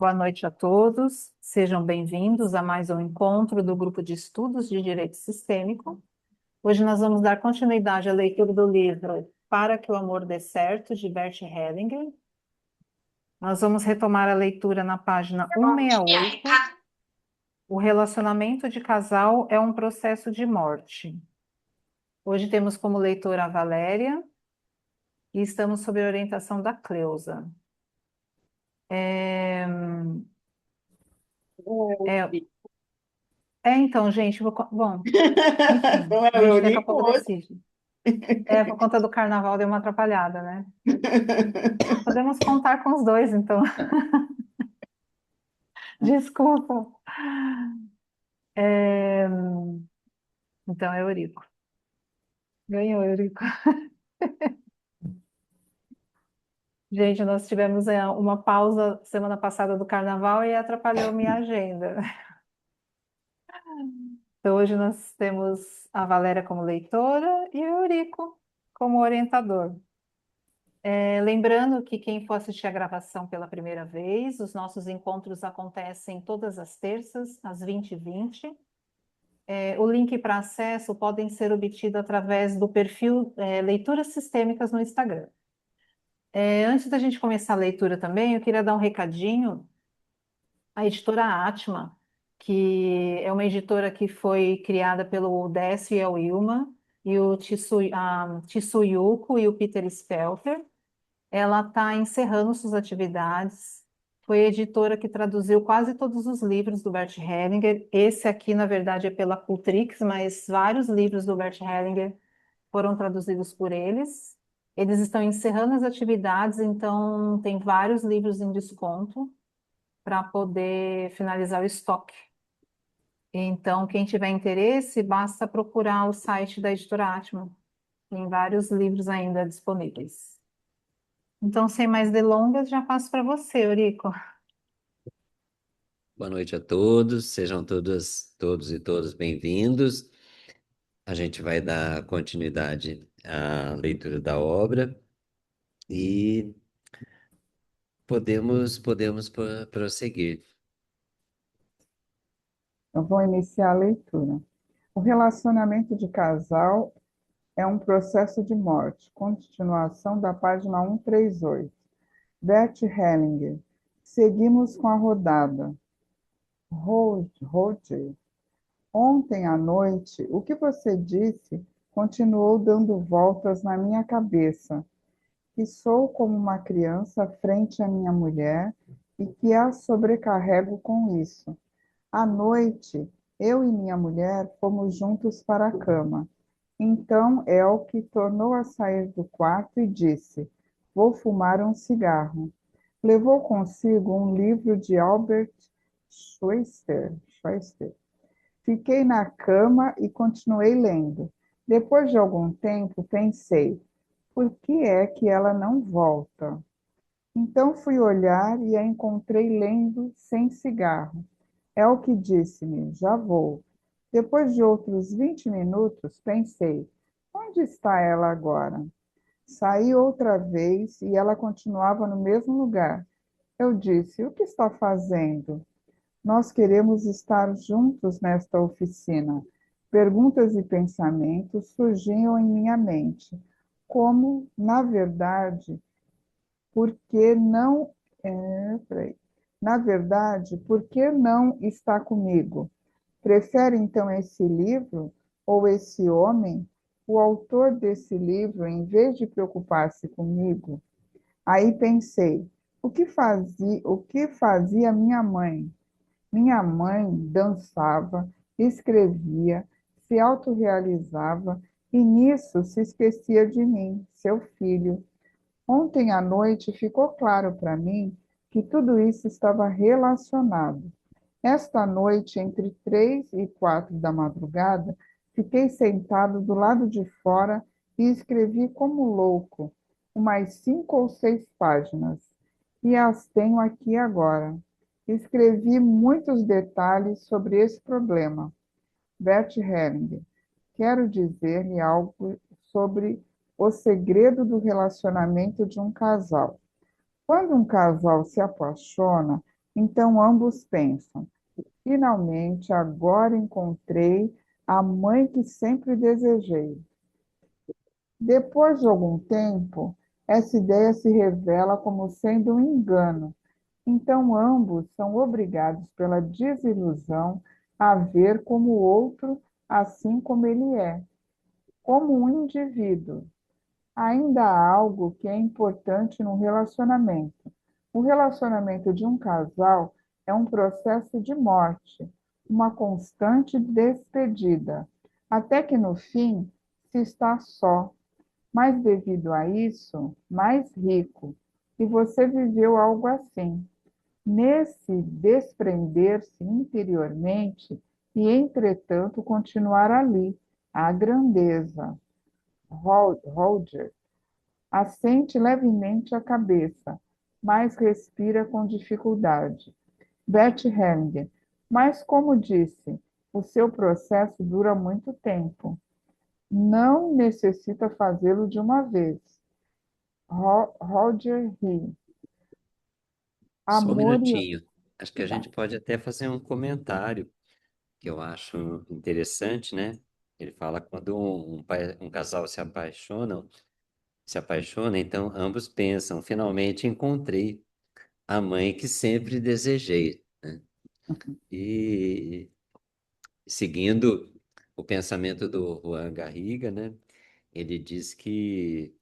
Boa noite a todos, sejam bem-vindos a mais um encontro do Grupo de Estudos de Direito Sistêmico. Hoje nós vamos dar continuidade à leitura do livro Para que o Amor Dê Certo, de Bert Hellinger. Nós vamos retomar a leitura na página 168. O relacionamento de casal é um processo de morte. Hoje temos como leitora a Valéria e estamos sob a orientação da Cleusa. É, então, gente, bom, enfim, Não é a o gente daqui a Eurico pouco hoje? decide. Por conta do carnaval deu uma atrapalhada, né? Podemos contar com os dois, então. Desculpa. É, Então, é Eurico. Ganhou, Eurico. Gente, nós tivemos uma pausa semana passada do carnaval e atrapalhou minha agenda. Então, hoje nós temos a Valéria como leitora e o Eurico como orientador. Lembrando que quem for assistir a gravação pela primeira vez, os nossos encontros acontecem todas as terças, às 20h20. O link para acesso podem ser obtido através do perfil Leituras Sistêmicas no Instagram. Antes da gente começar a leitura também, eu queria dar um recadinho. A editora Atma, que é uma editora que foi criada pelo Décio e a Wilma, e a Tsuyuko e o Peter Spelter, ela está encerrando suas atividades. Foi a editora que traduziu quase todos os livros do Bert Hellinger. Esse aqui, na verdade, é pela Cultrix, mas vários livros do Bert Hellinger foram traduzidos por eles. Eles estão encerrando as atividades, então tem vários livros em desconto para poder finalizar o estoque. Então, quem tiver interesse, basta procurar o site da editora Atman. Tem vários livros ainda disponíveis. Então, sem mais delongas, já passo para você, Eurico. Boa noite a todos, sejam todos e todas bem-vindos. A gente vai dar continuidade à leitura da obra e podemos prosseguir. Eu vou iniciar a leitura. O relacionamento de casal é um processo de morte. Continuação da página 138. Bert Hellinger. Seguimos com a rodada. Roger. Ontem à noite, o que você disse continuou dando voltas na minha cabeça, que sou como uma criança frente à minha mulher e que a sobrecarrego com isso. À noite, eu e minha mulher fomos juntos para a cama. Então Elke tornou a sair do quarto e disse: Vou fumar um cigarro. Levou consigo um livro de Albert Schweitzer. Fiquei na cama e continuei lendo. Depois de algum tempo, pensei: por que é que ela não volta? Então fui olhar e a encontrei lendo sem cigarro. É o que disse-me: já vou. Depois de outros 20 minutos, pensei: onde está ela agora? Saí outra vez e ela continuava no mesmo lugar. Eu disse: o que está fazendo? Nós queremos estar juntos nesta oficina. Perguntas e pensamentos surgiam em minha mente, como, na verdade, por que não. Na verdade, por que não está comigo? Prefere então esse livro ou esse homem? O autor desse livro, em vez de preocupar-se comigo, aí pensei, o que fazia minha mãe? Minha mãe dançava, escrevia, se autorrealizava e nisso se esquecia de mim, seu filho. Ontem à noite ficou claro para mim que tudo isso estava relacionado. Esta noite, entre 3 e 4 da madrugada, fiquei sentado do lado de fora e escrevi como louco, umas 5 ou 6 páginas. E as tenho aqui agora. Escrevi muitos detalhes sobre esse problema. Bert Hellinger. Quero dizer-lhe algo sobre o segredo do relacionamento de um casal. Quando um casal se apaixona, Então ambos pensam: finalmente, agora encontrei a mãe que sempre desejei. Depois de algum tempo, essa ideia se revela como sendo um engano. Então, ambos são obrigados pela desilusão a ver como o outro, assim como ele é, como um indivíduo. Ainda há algo que é importante no relacionamento. O relacionamento de um casal é um processo de morte, uma constante despedida, até que no fim se está só, mas devido a isso, mais rico. E você viveu algo assim. Nesse desprender-se interiormente e, entretanto, continuar ali, a grandeza. Roger assente levemente a cabeça, mas respira com dificuldade. Beth Hellinger, mas como disse, o seu processo dura muito tempo. Não necessita fazê-lo de uma vez. Roger Hill. Só um Amor e... minutinho. Acho que a gente pode até fazer um comentário que eu acho interessante, né? Ele fala quando um casal se apaixona, então ambos pensam, finalmente encontrei a mãe que sempre desejei, né? E seguindo o pensamento do Juan Garriga, né? Ele diz que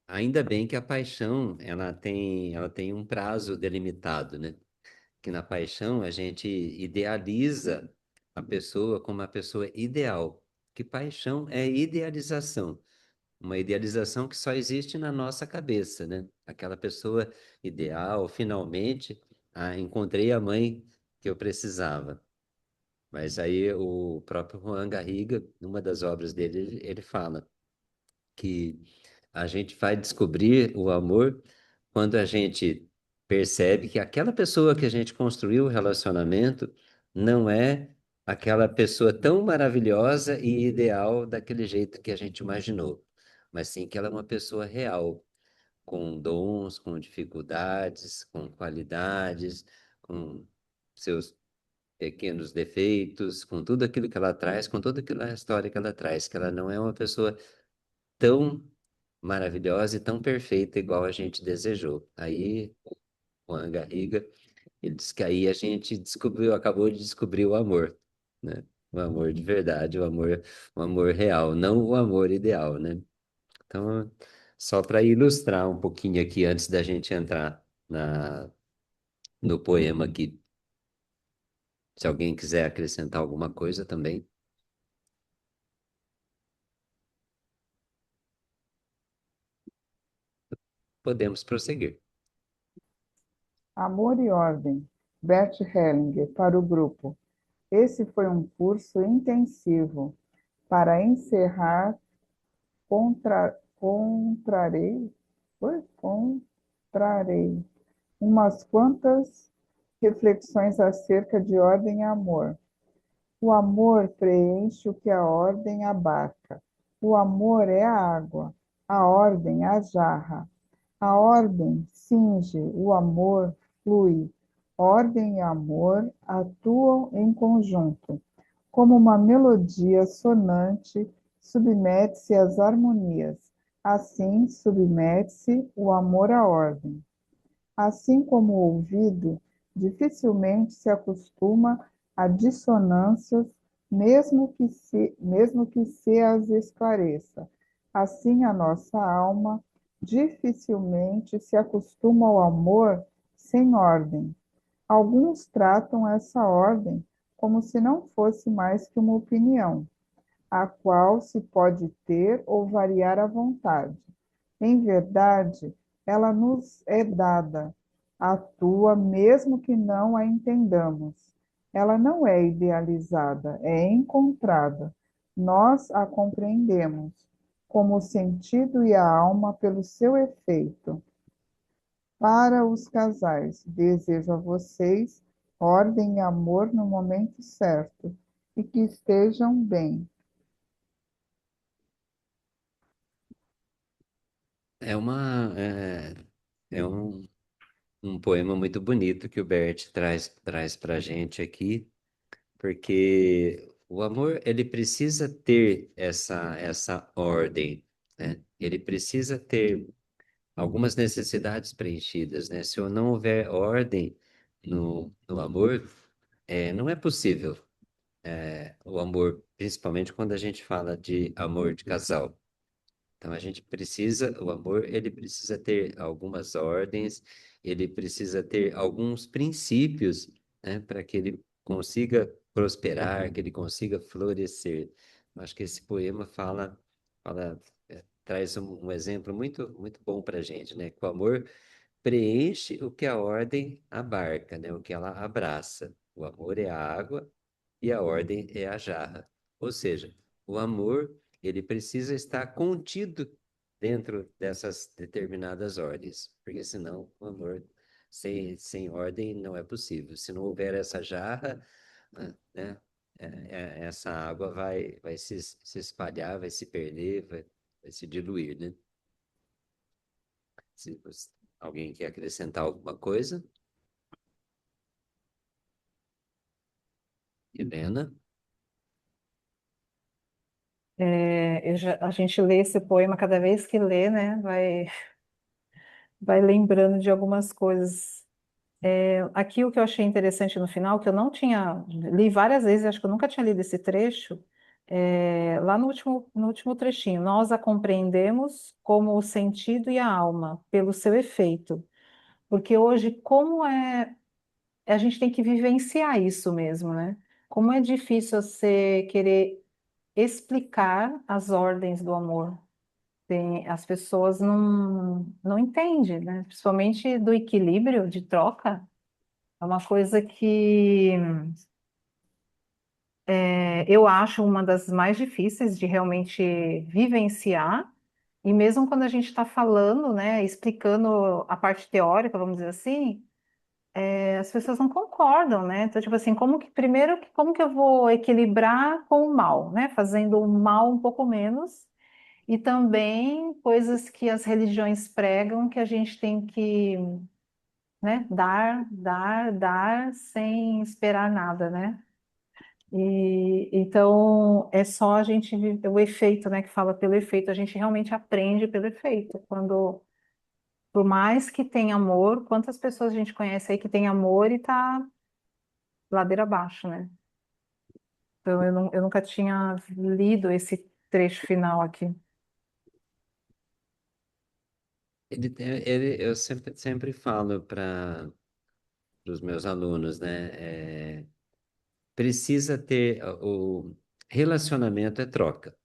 ainda bem que a paixão ela tem um prazo delimitado, né? Que na paixão a gente idealiza a pessoa como uma pessoa ideal. Que paixão é idealização. Uma idealização que só existe na nossa cabeça, né? Aquela pessoa ideal, finalmente, encontrei a mãe que eu precisava. Mas aí o próprio Juan Garriga, numa das obras dele, ele fala que a gente vai descobrir o amor quando a gente percebe que aquela pessoa que a gente construiu o relacionamento não é aquela pessoa tão maravilhosa e ideal daquele jeito que a gente imaginou, mas sim que ela é uma pessoa real, com dons, com dificuldades, com qualidades, com seus pequenos defeitos, com tudo aquilo que ela traz, com toda aquela história que ela traz, que ela não é uma pessoa tão maravilhosa e tão perfeita igual a gente desejou. Aí, Juan Garriga, ele diz que aí a gente descobriu, acabou de descobrir o amor, né? O amor de verdade, o amor real, não o amor ideal, né? Então, só para ilustrar um pouquinho aqui antes da gente entrar no poema aqui, se alguém quiser acrescentar alguma coisa também, podemos prosseguir. Amor e Ordem. Bert Hellinger, para o grupo. Esse foi um curso intensivo. Para encerrar, contrarei, contrarei umas quantas reflexões acerca de ordem e amor. O amor preenche o que a ordem abarca. O amor é a água, a ordem a jarra. A ordem cinge, o amor flui. Ordem e amor atuam em conjunto. Como uma melodia sonante submete-se às harmonias, assim submete-se o amor à ordem. Assim como o ouvido dificilmente se acostuma a dissonâncias, mesmo que se as esclareça, assim a nossa alma dificilmente se acostuma ao amor sem ordem. Alguns tratam essa ordem como se não fosse mais que uma opinião, a qual se pode ter ou variar à vontade. Em verdade, ela nos é dada, atua mesmo que não a entendamos. Ela não é idealizada, é encontrada. Nós a compreendemos, como o sentido e a alma pelo seu efeito. Para os casais, desejo a vocês ordem e amor no momento certo e que estejam bem. É uma, é, é um um poema muito bonito que o Bert traz para a gente aqui, porque o amor ele precisa ter essa ordem, né? Ele precisa ter algumas necessidades preenchidas, né? Se não houver ordem no amor, não é possível o amor, principalmente quando a gente fala de amor de casal. Então a gente precisa, o amor, ele precisa ter algumas ordens, ele precisa ter alguns princípios, né, para que ele consiga prosperar, que ele consiga florescer. Eu acho que esse poema traz um exemplo muito bom para a gente, né? Que o amor preenche o que a ordem abarca, né? O que ela abraça. O amor é a água e a ordem é a jarra. Ou seja, o amor, ele precisa estar contido dentro dessas determinadas ordens, porque senão o amor sem ordem não é possível. Se não houver essa jarra, né, essa água vai se espalhar, vai se perder, vai se diluir, né? Se alguém quer acrescentar alguma coisa, Helena? A gente lê esse poema cada vez que lê, né? Vai lembrando de algumas coisas. Aqui o que eu achei interessante no final, que eu não tinha, li várias vezes, acho que eu nunca tinha lido esse trecho, lá no último trechinho, nós a compreendemos como o sentido e a alma, pelo seu efeito. Porque hoje, a gente tem que vivenciar isso mesmo, né? Como é difícil você querer explicar as ordens do amor. As pessoas não entendem, né? Principalmente do equilíbrio de troca. É uma coisa que eu acho uma das mais difíceis de realmente vivenciar. E mesmo quando a gente está falando, né, explicando a parte teórica, vamos dizer assim, as pessoas não concordam, né? Então, tipo assim, como que eu vou equilibrar com o mal, né? Fazendo o mal um pouco menos. E também coisas que as religiões pregam que a gente tem que, né, dar sem esperar nada, né? E então é só a gente o efeito, né, que fala pelo efeito, a gente realmente aprende pelo efeito. Quando por mais que tenha amor, quantas pessoas a gente conhece aí que tem amor e tá ladeira abaixo, né? Então eu nunca tinha lido esse trecho final aqui. Eu sempre falo para os meus alunos, né? Precisa ter o relacionamento é troca,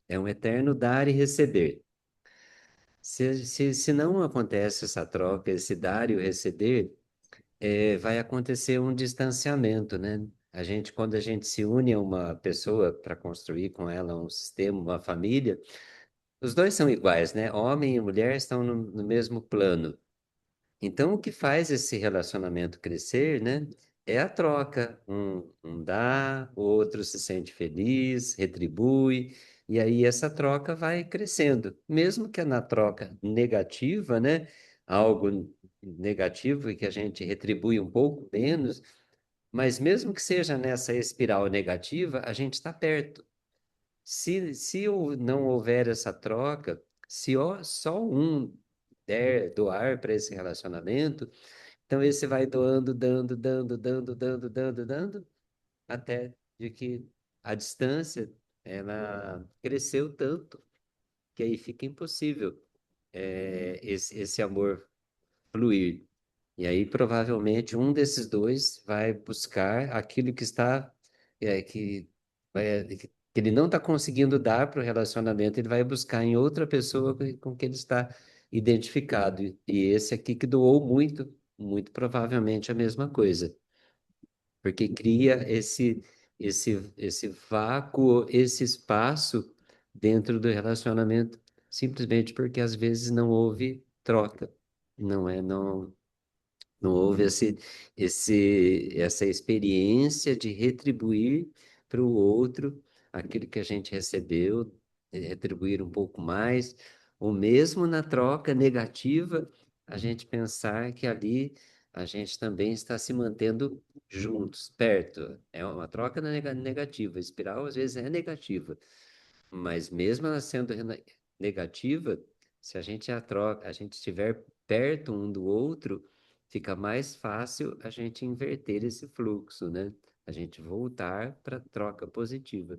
é um eterno dar e receber. Se não acontece essa troca, esse dar e o receber, vai acontecer um distanciamento, né? Quando a gente se une a uma pessoa para construir com ela um sistema, uma família, os dois são iguais, né? Homem e mulher estão no mesmo plano. Então, o que faz esse relacionamento crescer, né, é a troca. Um dá, o outro se sente feliz, retribui, e aí essa troca vai crescendo. Mesmo que é na troca negativa, né, algo negativo e que a gente retribui um pouco menos, mas mesmo que seja nessa espiral negativa, a gente está perto. Se não houver essa troca, só um der doar para esse relacionamento, então esse vai doando, dando, até de que a distância ela cresceu tanto que aí fica impossível esse amor fluir. E aí provavelmente um desses dois vai buscar aquilo que está que ele não está conseguindo dar para o relacionamento, ele vai buscar em outra pessoa com que ele está identificado. E esse aqui que doou muito provavelmente a mesma coisa, porque cria esse vácuo, esse espaço dentro do relacionamento, simplesmente porque às vezes não houve troca. Não houve essa experiência de retribuir para o outro aquilo que a gente recebeu, retribuir um pouco mais, ou mesmo na troca negativa, a gente pensar que ali a gente também está se mantendo juntos, perto. É uma troca negativa. A espiral às vezes é negativa, mas mesmo ela sendo negativa, se a gente a troca, a gente estiver perto um do outro, fica mais fácil a gente inverter esse fluxo, né? A gente voltar para a troca positiva.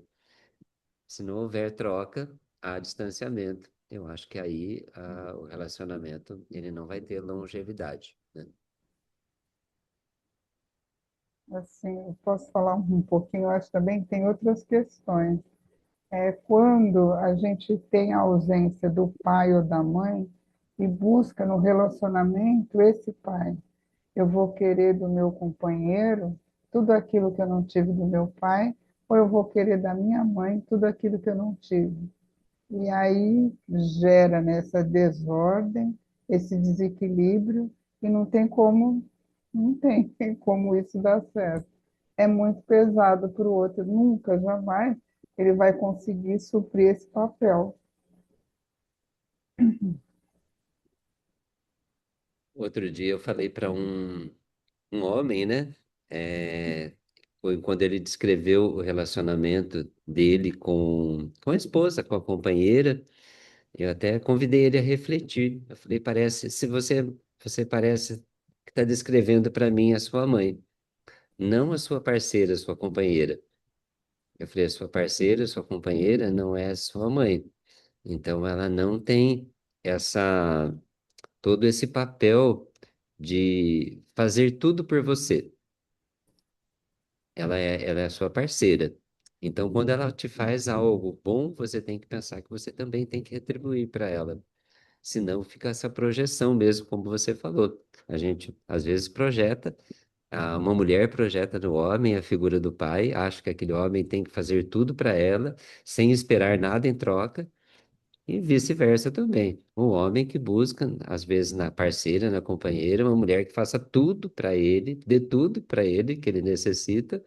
Se não houver troca, há distanciamento. Eu acho que aí o relacionamento ele não vai ter longevidade, né? Assim, eu posso falar um pouquinho, eu acho também que tem outras questões. É quando a gente tem a ausência do pai ou da mãe e busca no relacionamento esse pai. Eu vou querer do meu companheiro tudo aquilo que eu não tive do meu pai, ou eu vou querer da minha mãe tudo aquilo que eu não tive. E aí gera nessa desordem, esse desequilíbrio, e não tem como isso dar certo. É muito pesado para o outro, nunca, jamais ele vai conseguir suprir esse papel. Outro dia eu falei para um homem, né? É, foi quando ele descreveu o relacionamento dele com a esposa, com a companheira. Eu até convidei ele a refletir. Eu falei, parece, se você parece que está descrevendo para mim a sua mãe, não a sua parceira, a sua companheira. Eu falei, a sua parceira, a sua companheira não é a sua mãe. Então ela não tem essa todo esse papel de fazer tudo por você. Ela é a sua parceira. Então, quando ela te faz algo bom, você tem que pensar que você também tem que retribuir para ela. Senão fica essa projeção mesmo, como você falou. A gente às vezes projeta, uma mulher projeta no homem a figura do pai, acha que aquele homem tem que fazer tudo para ela, sem esperar nada em troca, e vice-versa também. Um homem que busca, às vezes, na parceira, na companheira, uma mulher que faça tudo para ele, dê tudo para ele que ele necessita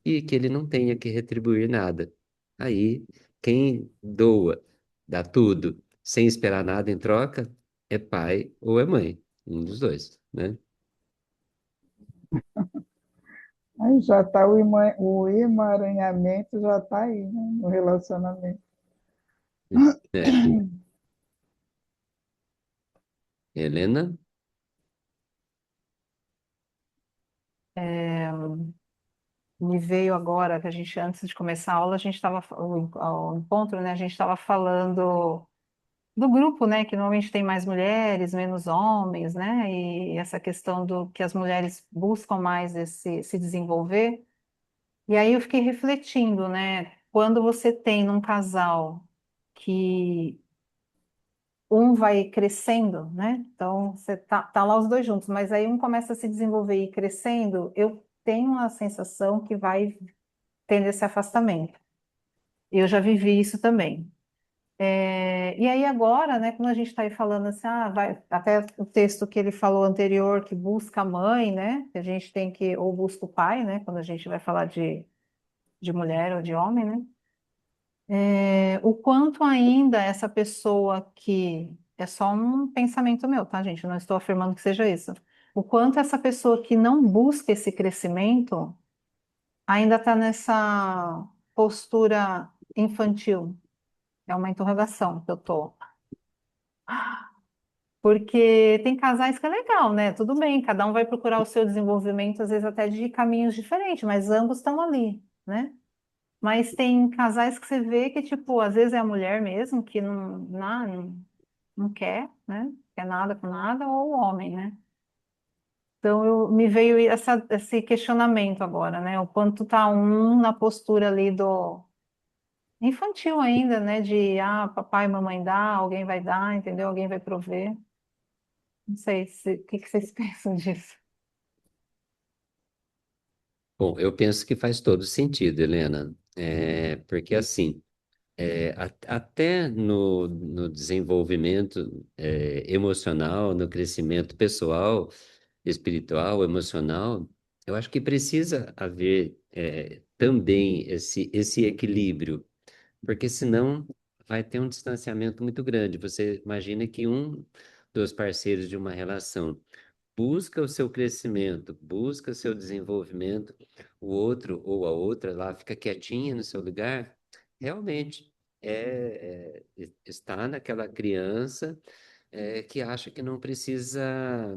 e que ele não tenha que retribuir nada. Aí, quem doa, dá tudo, sem esperar nada em troca, é pai ou é mãe, um dos dois, né? Aí já está o emaranhamento já está aí, né, no relacionamento. É. Helena? É, me veio agora que a gente, antes de começar a aula, a gente estava, o encontro, né, a gente estava falando do grupo, né, que normalmente tem mais mulheres, menos homens, né, e essa questão do que as mulheres buscam mais se desenvolver. E aí eu fiquei refletindo, né, quando você tem num casal que um vai crescendo, né, então você tá lá os dois juntos, mas aí um começa a se desenvolver e ir crescendo, eu tenho a sensação que vai tendo esse afastamento. Eu já vivi isso também. E aí agora, né, quando a gente está aí falando assim, até o texto que ele falou anterior, que busca a mãe, né, que a gente tem que, ou busca o pai, né, quando a gente vai falar de mulher ou de homem, né, o quanto ainda essa pessoa que, é só um pensamento meu, tá, gente, eu não estou afirmando que seja isso, o quanto essa pessoa que não busca esse crescimento ainda está nessa postura infantil, é uma interrogação que eu tô. Porque tem casais que é legal, né? Tudo bem, cada um vai procurar o seu desenvolvimento, às vezes até de caminhos diferentes, mas ambos estão ali, né? Mas tem casais que você vê que, tipo, às vezes é a mulher mesmo que não quer, né? Quer nada com nada, ou o homem, né? Então me veio esse questionamento agora, né? O quanto tá um na postura ali do infantil ainda, né? De papai e mamãe dá, alguém vai dar, entendeu? Alguém vai prover. Não sei o que que vocês pensam disso. Bom, eu penso que faz todo sentido, Helena. Porque assim, até no desenvolvimento emocional, no crescimento pessoal, espiritual, emocional, eu acho que precisa haver também esse equilíbrio, porque senão vai ter um distanciamento muito grande. Você imagina que um dos parceiros de uma relação busca o seu crescimento, busca o seu desenvolvimento, o outro ou a outra lá fica quietinha no seu lugar, realmente está naquela criança que acha que não precisa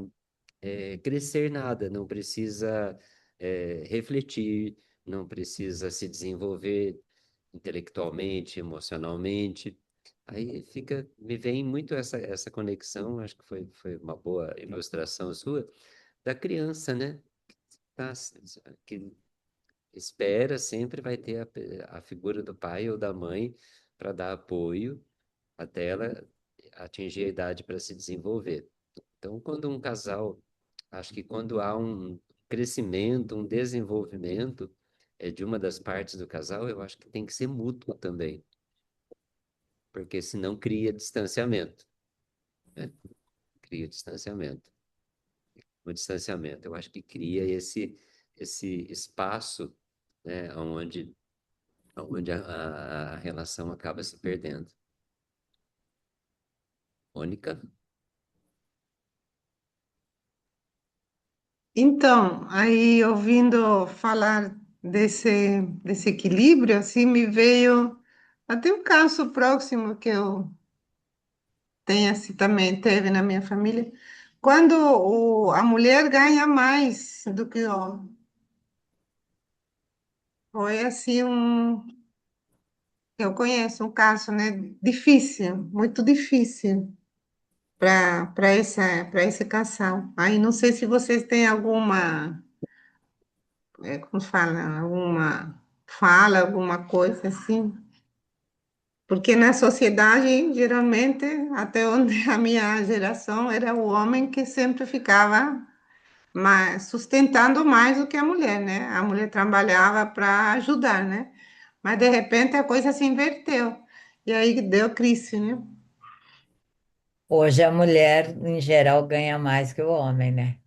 crescer nada, não precisa refletir, não precisa se desenvolver intelectualmente, emocionalmente. Aí fica, me vem muito essa conexão, acho que foi uma boa ilustração sua, da criança, né? Tá, que espera, sempre vai ter a figura do pai ou da mãe para dar apoio até ela atingir a idade para se desenvolver. Então, quando um casal, acho que quando há um crescimento, um desenvolvimento de uma das partes do casal, eu acho que tem que ser mútuo também, porque senão cria distanciamento, né? Cria distanciamento. O distanciamento, eu acho que cria esse espaço, né, onde a relação acaba se perdendo. Mônica? Então, aí ouvindo falar desse equilíbrio, assim, me veio até um caso próximo que eu tenho, assim, também teve na minha família, quando a mulher ganha mais do que o homem. Foi assim eu conheço um caso, né, difícil, muito difícil para esse casal. Aí não sei se vocês têm alguma como se fala, alguma fala, alguma coisa assim. Porque na sociedade, geralmente, até onde a minha geração, era o homem que sempre ficava sustentando mais do que a mulher, né? A mulher trabalhava para ajudar, né? Mas de repente a coisa se inverteu. E aí deu crise, né? Hoje a mulher, em geral, ganha mais que o homem, né?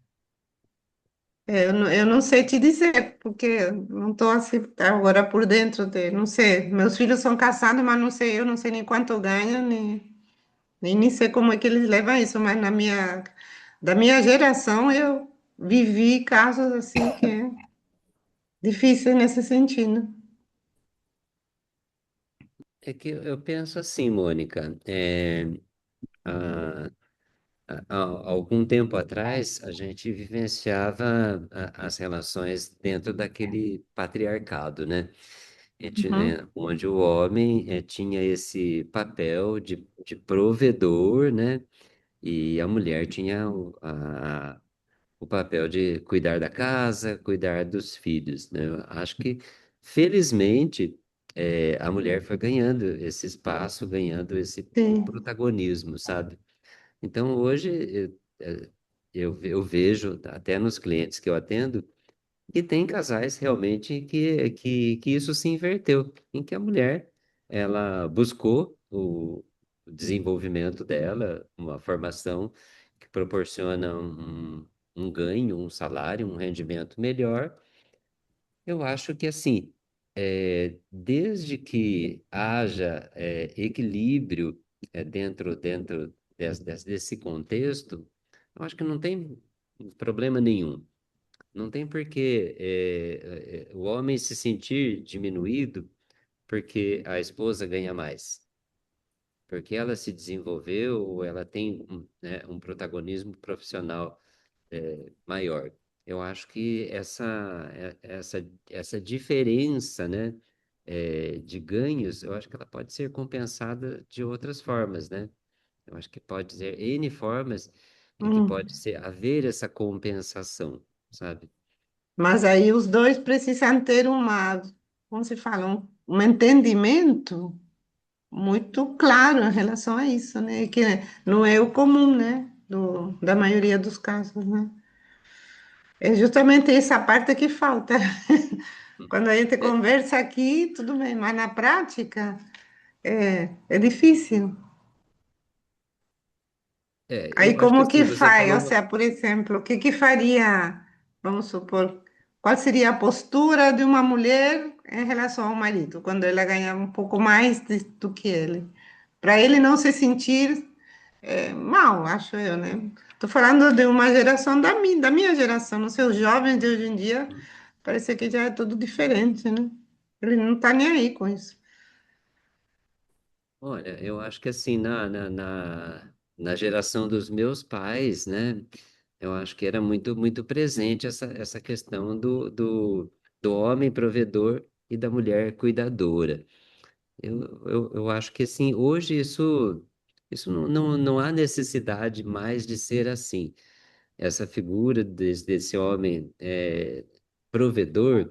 Eu não sei te dizer, porque eu não estou assim agora por dentro de, não sei. Meus filhos são casados, mas não sei, eu não sei nem quanto ganham, nem sei como é que eles levam isso, mas da minha geração eu vivi casos assim que é difícil nesse sentido. É que eu penso assim, Mônica, há, há algum tempo atrás a gente vivenciava as relações dentro daquele patriarcado, né? Uhum. Onde o homem tinha esse papel de provedor, né? E a mulher tinha o papel de cuidar da casa, cuidar dos filhos, né? Eu acho que, felizmente, a mulher foi ganhando esse espaço, ganhando esse Sim, protagonismo, sabe? Então, hoje, eu vejo, até nos clientes que eu atendo, que tem casais realmente que isso se inverteu, em que a mulher, ela buscou o desenvolvimento dela, uma formação que proporciona um ganho, um salário, um rendimento melhor. Eu acho que assim, desde que haja equilíbrio desse contexto, eu acho que não tem problema nenhum. Não tem por que o homem se sentir diminuído porque a esposa ganha mais, porque ela se desenvolveu ou ela tem um protagonismo profissional maior. Eu acho que essa diferença, né, de ganhos, eu acho que ela pode ser compensada de outras formas, né? Eu acho que pode ser N formas em que hum. pode haver essa compensação, sabe? Mas aí os dois precisam ter como se fala, um entendimento muito claro em relação a isso, né? Que não é o comum, né? Da maioria dos casos, né? É justamente essa parte que falta. Quando a gente É, conversa aqui, tudo bem, mas na prática é difícil. Aí eu acho que como assim, que você faz? falou Ou seja, por exemplo, o que que faria, vamos supor, qual seria a postura de uma mulher em relação ao marido, quando ela ganha um pouco mais do que ele? Para ele não se sentir mal, acho eu, né? Tô falando de uma geração da minha geração, não sei, os jovens de hoje em dia, parece que já é tudo diferente, né? Ele não tá nem aí com isso. Olha, eu acho que assim, na geração dos meus pais, né, eu acho que era muito presente essa questão do homem provedor e da mulher cuidadora. Eu acho que assim, hoje isso não há necessidade mais de ser assim. Essa figura desse homem provedor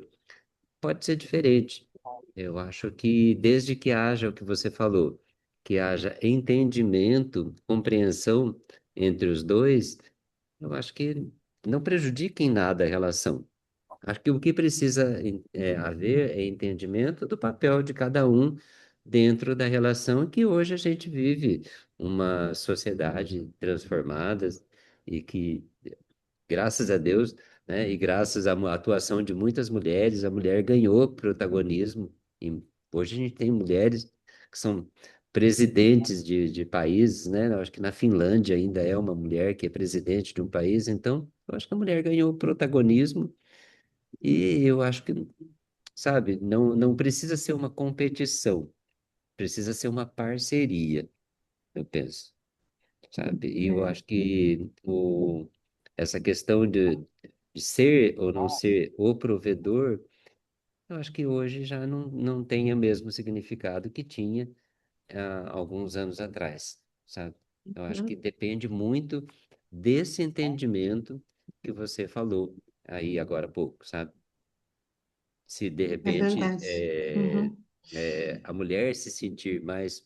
pode ser diferente. Eu acho que desde que haja o que você falou, que haja entendimento, compreensão entre os dois, eu acho que não prejudica em nada a relação. Acho que o que precisa haver é entendimento do papel de cada um dentro da relação que hoje a gente vive uma sociedade transformada e que graças a Deus, né, e graças à atuação de muitas mulheres, a mulher ganhou protagonismo. E hoje a gente tem mulheres que são presidentes de países, né? Eu acho que na Finlândia ainda é uma mulher que é presidente de um país, então eu acho que a mulher ganhou protagonismo e eu acho que, sabe, não precisa ser uma competição, precisa ser uma parceria, eu penso, sabe? E eu É, acho que essa questão de ser ou não ser o provedor, eu acho que hoje já não tem o mesmo significado que tinha há alguns anos atrás, sabe? Eu acho que Uhum. depende muito desse entendimento que você falou aí agora há pouco, sabe? Se de É repente verdade. Uhum. a mulher se sentir mais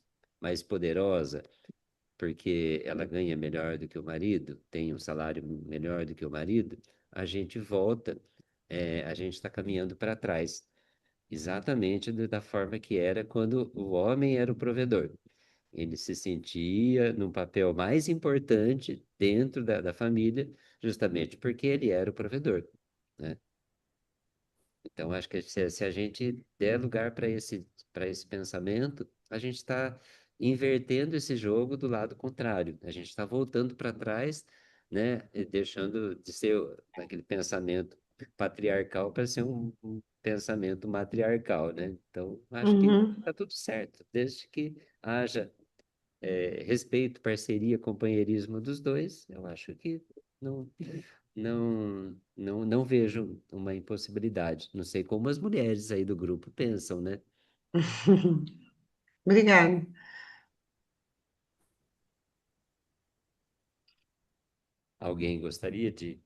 poderosa, porque ela ganha melhor do que o marido, tem um salário melhor do que o marido, a gente volta, a gente está caminhando para trás, exatamente da forma que era quando o homem era o provedor. Ele se sentia num papel mais importante dentro da família, justamente porque ele era o provedor, né? Então, acho que se a gente der lugar para esse pensamento, a gente está invertendo esse jogo do lado contrário. A gente está voltando para trás, né? E deixando de ser aquele pensamento patriarcal para ser um pensamento matriarcal, né? Então, acho que Uhum. está tudo certo, desde que haja respeito, parceria, companheirismo dos dois, eu acho que não, não vejo uma impossibilidade. Não sei como as mulheres aí do grupo pensam, né? Obrigada. Alguém gostaria de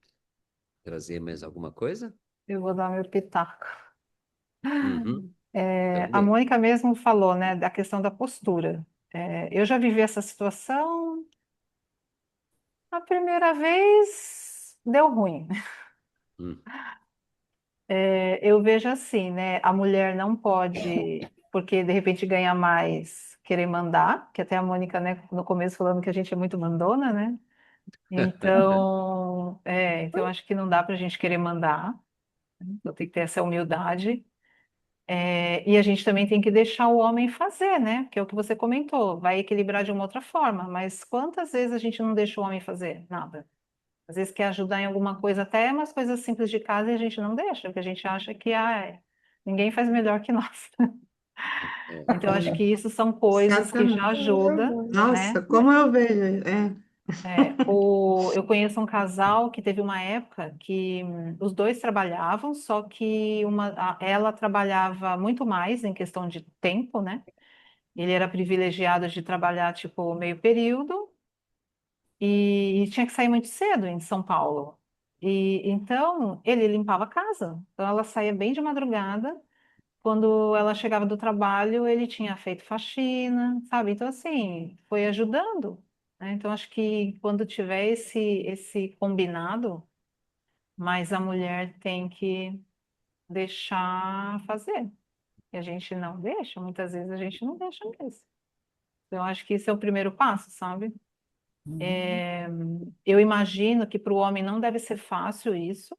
trazer mais alguma coisa? eu vou dar meu pitaco. Uhum, É, a também. Mônica mesmo falou, né, da questão da postura. Eu já vivi essa situação. A primeira vez deu ruim. Hum. Eu vejo assim, né? A mulher não pode, porque de repente ganha mais, querer mandar, que até a Mônica, né, no começo falando que a gente é muito mandona, né? Então acho que não dá para a gente querer mandar, então tem que ter essa humildade. E a gente também tem que deixar o homem fazer, né? Que é o que você comentou, vai equilibrar de uma outra forma, mas quantas vezes a gente não deixa o homem fazer? Nada. Às vezes quer ajudar em alguma coisa, até umas coisas simples de casa, e a gente não deixa, porque a gente acha que ninguém faz melhor que nós. É, Então, acho que isso são coisas que já Exatamente. ajudam, Nossa, né? como eu vejo. É. Eu conheço um casal que teve uma época que os dois trabalhavam, só que ela trabalhava muito mais em questão de tempo, né? Ele era privilegiado de trabalhar, tipo, meio período, e tinha que sair muito cedo em São Paulo. E então ele limpava a casa. Então ela saía bem de madrugada. Quando ela chegava do trabalho, ele tinha feito faxina, sabe? Então assim, foi ajudando, né? Então acho que quando tiver esse combinado, mas a mulher tem que deixar fazer. E a gente não deixa, muitas vezes a gente não deixa mesmo. Então acho que esse é o primeiro passo, sabe? Eu imagino que para o homem não deve ser fácil isso.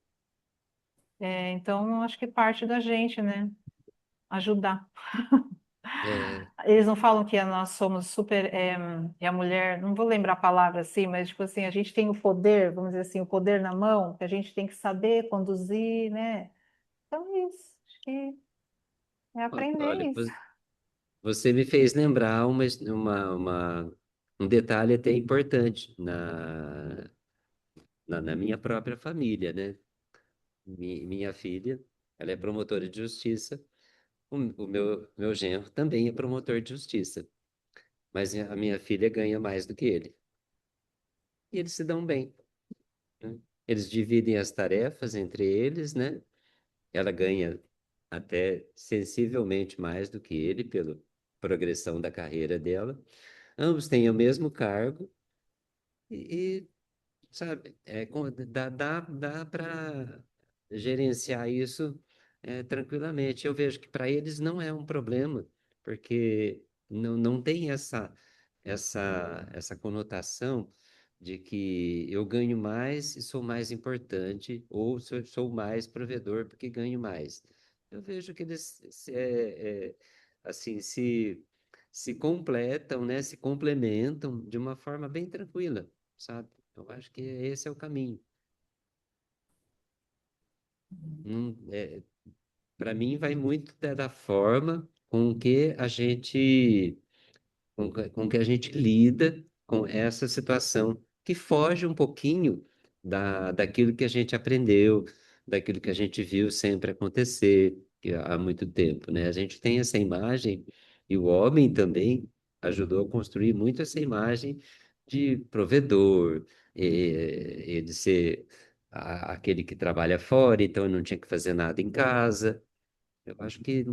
Então, acho que parte da gente, né? Ajudar. É, Eles não falam que nós somos super. E a mulher, não vou lembrar a palavra assim, mas tipo assim, a gente tem o poder, vamos dizer assim, o poder na mão, que a gente tem que saber conduzir, né? Então é isso. Acho que é aprender olha, isso. você me fez lembrar um detalhe até importante na minha própria família, né? Minha filha, ela é promotora de justiça, o meu genro também é promotor de justiça, mas a minha filha ganha mais do que ele. E eles se dão bem, né? Eles dividem as tarefas entre eles, né? Ela ganha até sensivelmente mais do que ele pela progressão da carreira dela. Ambos têm o mesmo cargo e, sabe, dá para gerenciar isso tranquilamente. Eu vejo que para eles não é um problema, porque não tem essa conotação de que eu ganho mais e sou mais importante, ou sou mais provedor porque ganho mais. Eu vejo que eles assim, se completam, né? Se complementam de uma forma bem tranquila, sabe? Eu acho que esse é o caminho. Para mim, vai muito da forma com que a gente com que a gente lida com essa situação que foge um pouquinho daquilo que a gente aprendeu, daquilo que a gente viu sempre acontecer há muito tempo, né? A gente tem essa imagem, e o homem também ajudou a construir muito essa imagem de provedor, ele ser aquele que trabalha fora, então ele não tinha que fazer nada em casa. Eu acho que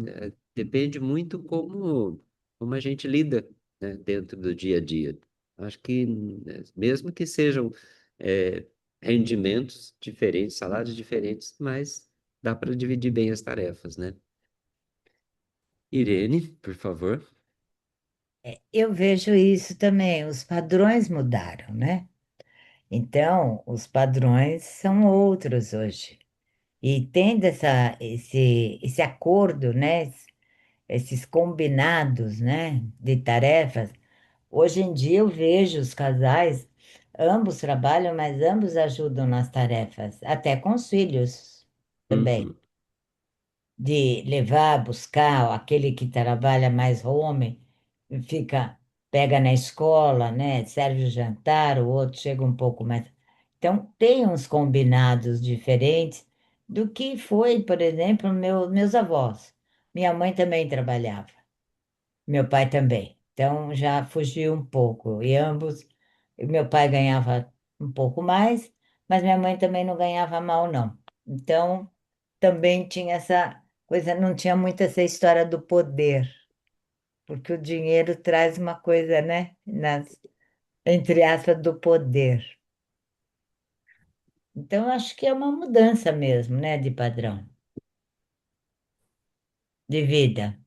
depende muito como a gente lida, né, dentro do dia a dia. Acho que, mesmo que sejam é, rendimentos diferentes, salários diferentes, mas dá para dividir bem as tarefas, né? Irene, por favor. Eu vejo isso também, os padrões mudaram, né? Então, os padrões são outros hoje. E tendo esse acordo, né? Esses combinados, né? De tarefas, hoje em dia eu vejo os casais, ambos trabalham, mas ambos ajudam nas tarefas, até com os filhos também. Uhum. De levar, buscar, aquele que trabalha mais home, fica, pega na escola, né? Serve o jantar, o outro chega um pouco mais. Então, tem uns combinados diferentes do que foi, por exemplo, meus avós. Minha mãe também trabalhava, meu pai também. Então, já fugiu um pouco. E ambos, meu pai ganhava um pouco mais, mas minha mãe também não ganhava mal, não. Então, também tinha essa coisa, não tinha muito essa história do poder, porque o dinheiro traz uma coisa, né, entre aspas, do poder. Então, acho que é uma mudança mesmo, né, de padrão de vida.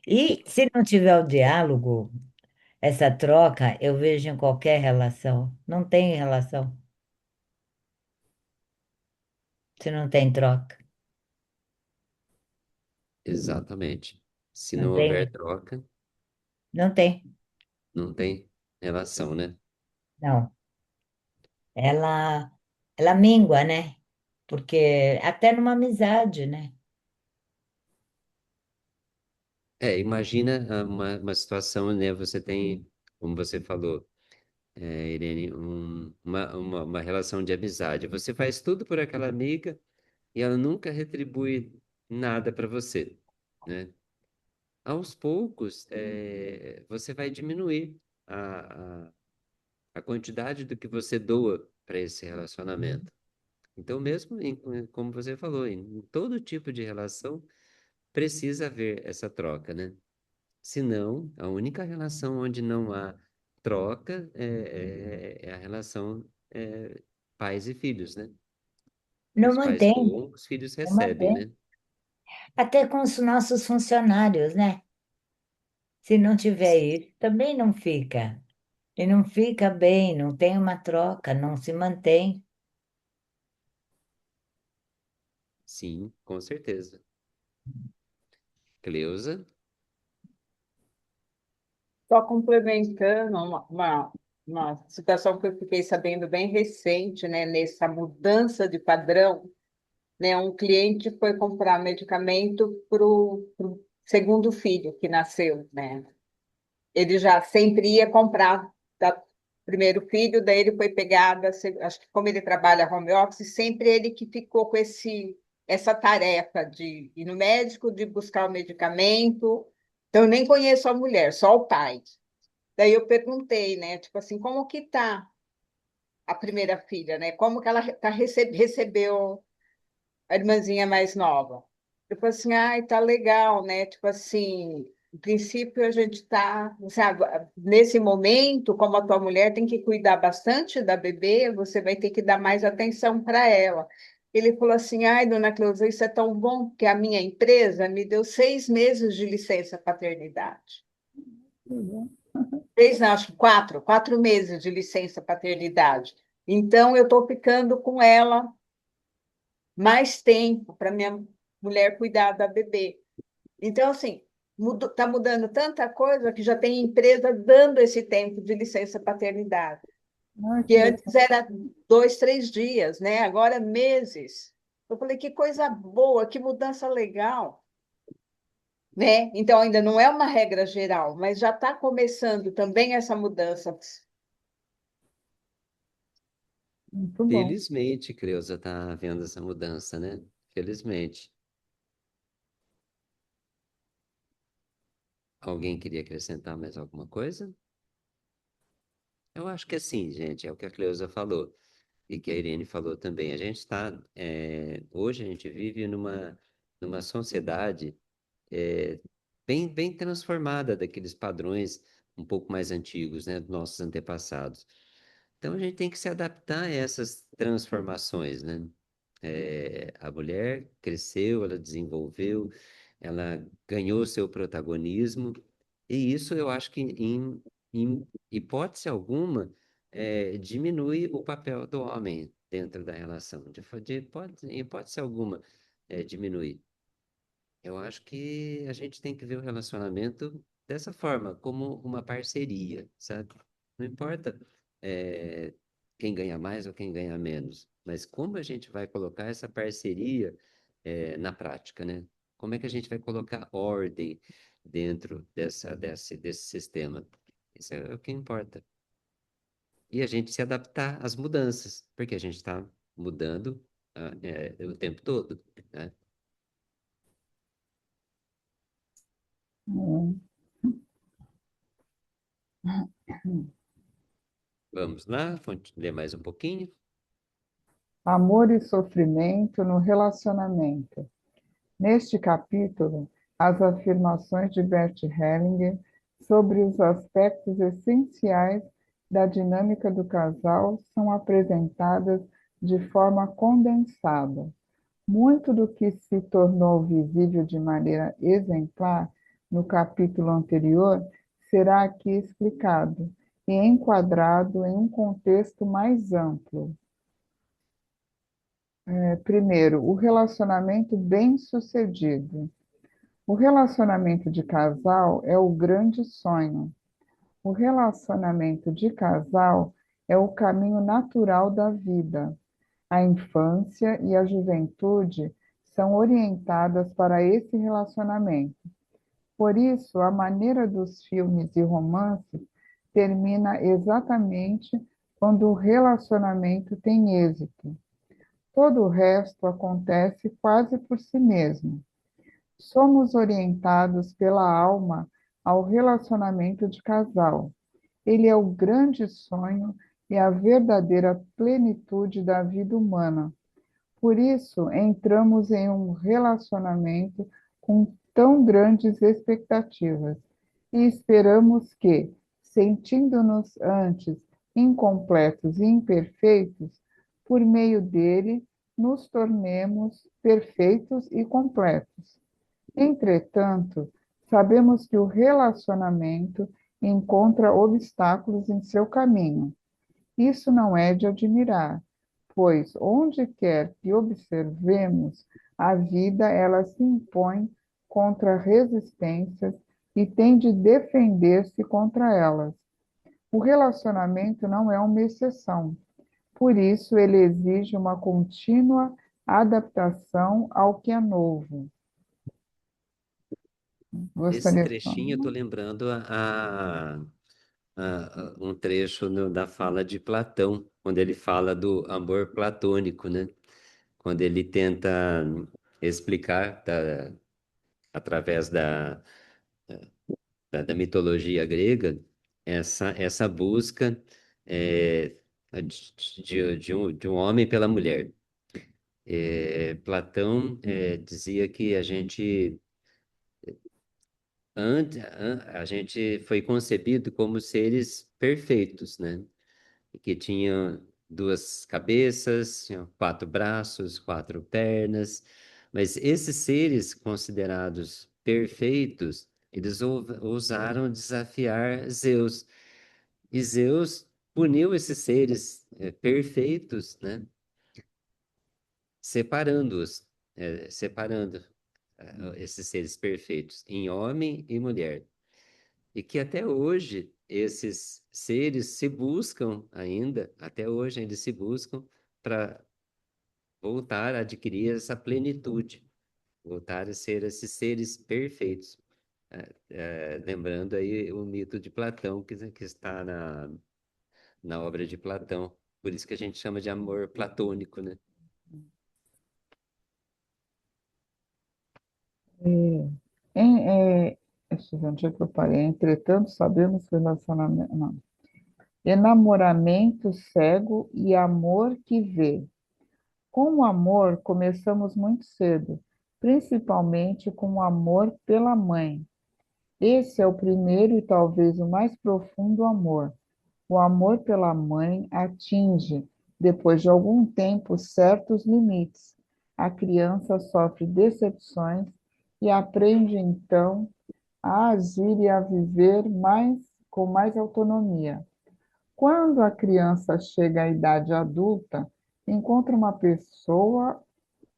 E se não tiver o diálogo, essa troca, eu vejo em qualquer relação. Não tem relação se não tem troca. Exatamente. Se Não não houver tem, troca, não tem, não tem relação, né? não. Ela, ela mingua, né? Porque até numa amizade, né? Imagina uma situação, né? Você tem, como você falou, Irene, uma relação de amizade. Você faz tudo por aquela amiga e ela nunca retribui nada para você, né? Aos poucos, você vai diminuir a quantidade do que você doa para esse relacionamento. Então, mesmo como você falou, em todo tipo de relação, precisa haver essa troca, né? Senão, a única relação onde não há troca é a relação pais e filhos, né? Não Os pais mantém, doam, os filhos não recebem, mantém. né? Até com os nossos funcionários, né? Se não tiver isso, também não fica. E não fica bem, não tem uma troca, não se mantém. Sim, com certeza. Cleusa? Só complementando uma situação que eu fiquei sabendo bem recente, né, nessa mudança de padrão, né, um cliente foi comprar medicamento para o segundo filho que nasceu, né? Ele já sempre ia comprar da primeiro filho, daí ele foi pegada, acho que como ele trabalha home office, sempre ele que ficou com essa tarefa de ir no médico, de buscar o medicamento. Então, eu nem conheço a mulher, só o pai. Daí eu perguntei, né, tipo assim, como que tá a primeira filha, né? Como que ela recebeu a irmãzinha mais nova? Eu falei assim, ai, tá legal, né? Tipo assim, no princípio a gente tá, sabe, nesse momento, como a tua mulher tem que cuidar bastante da bebê, você vai ter que dar mais atenção para ela. Ele falou assim, ai, dona Cleusa, isso é tão bom, porque a minha empresa me deu 6 meses de licença paternidade. Três, não, acho que 4 meses de licença paternidade. Então, eu estou ficando com ela mais tempo para minha mulher cuidar da bebê. Então, assim, está mudando tanta coisa que já tem empresa dando esse tempo de licença paternidade, Ai, que que antes legal. era 2, 3 dias, né? Agora meses. Eu falei, que coisa boa, que mudança legal, né? Então, ainda não é uma regra geral, mas já está começando também essa mudança. Muito bom. Felizmente, Creuza, está vendo essa mudança, né? Felizmente. Alguém queria acrescentar mais alguma coisa? Eu acho que assim, gente, é o que a Cleusa falou e que a Irene falou também. A gente está, hoje a gente vive numa sociedade é, bem transformada daqueles padrões um pouco mais antigos, né, dos nossos antepassados. Então a gente tem que se adaptar a essas transformações, né? A mulher cresceu, ela desenvolveu, ela ganhou seu protagonismo, e isso eu acho que, em hipótese alguma, diminui o papel do homem dentro da relação. Em hipótese alguma, diminui. Eu acho que a gente tem que ver o relacionamento dessa forma, como uma parceria, sabe? Não importa, é, quem ganha mais ou quem ganha menos, mas como a gente vai colocar essa parceria, na prática, né? Como é que a gente vai colocar ordem dentro desse sistema? Isso é o que importa. E a gente se adaptar às mudanças, porque a gente está mudando, o tempo todo, né? Vamos lá, ler mais um pouquinho. Amor e sofrimento no relacionamento. Neste capítulo, as afirmações de Bert Hellinger sobre os aspectos essenciais da dinâmica do casal são apresentadas de forma condensada. Muito do que se tornou visível de maneira exemplar no capítulo anterior será aqui explicado e enquadrado em um contexto mais amplo. Primeiro, o relacionamento bem-sucedido. O relacionamento de casal é o grande sonho. O relacionamento de casal é o caminho natural da vida. A infância e a juventude são orientadas para esse relacionamento. Por isso, a maneira dos filmes e romances termina exatamente quando o relacionamento tem êxito. Todo o resto acontece quase por si mesmo. Somos orientados pela alma ao relacionamento de casal. Ele é o grande sonho e a verdadeira plenitude da vida humana. Por isso, entramos em um relacionamento com tão grandes expectativas e esperamos que, sentindo-nos antes incompletos e imperfeitos, por meio dele nos tornemos perfeitos e completos. Entretanto, sabemos que o relacionamento encontra obstáculos em seu caminho. Isso não é de admirar, pois onde quer que observemos a vida, ela se impõe contra resistências, e tem de defender-se contra elas. O relacionamento não é uma exceção, por isso ele exige uma contínua adaptação ao que é novo. Esse Gostaria de falar. trechinho eu estou lembrando um trecho da fala de Platão, quando ele fala do amor platônico, né? Quando ele tenta explicar através da mitologia grega essa busca é, de um homem pela mulher. Platão dizia que a gente foi concebido como seres perfeitos, né? E que tinham duas cabeças, tinham quatro braços, quatro pernas, mas esses seres considerados perfeitos, eles ousaram desafiar Zeus. E Zeus puniu esses seres perfeitos, né? Separando esses seres perfeitos em homem e mulher. E que até hoje esses seres se buscam ainda, até hoje ainda se buscam para voltar a adquirir essa plenitude, voltar a ser esses seres perfeitos. Lembrando aí o mito de Platão, que está na obra de Platão. Por isso que a gente chama de amor platônico, né? Deixa eu ver onde é que eu parei. Entretanto, sabemos que o relacionamento. Não. Enamoramento cego e amor que vê. Com o amor, começamos muito cedo, principalmente com o amor pela mãe. Esse é o primeiro e talvez o mais profundo amor. O amor pela mãe atinge, depois de algum tempo, certos limites. A criança sofre decepções e aprende então a agir e a viver com mais autonomia. Quando a criança chega à idade adulta, encontra uma pessoa,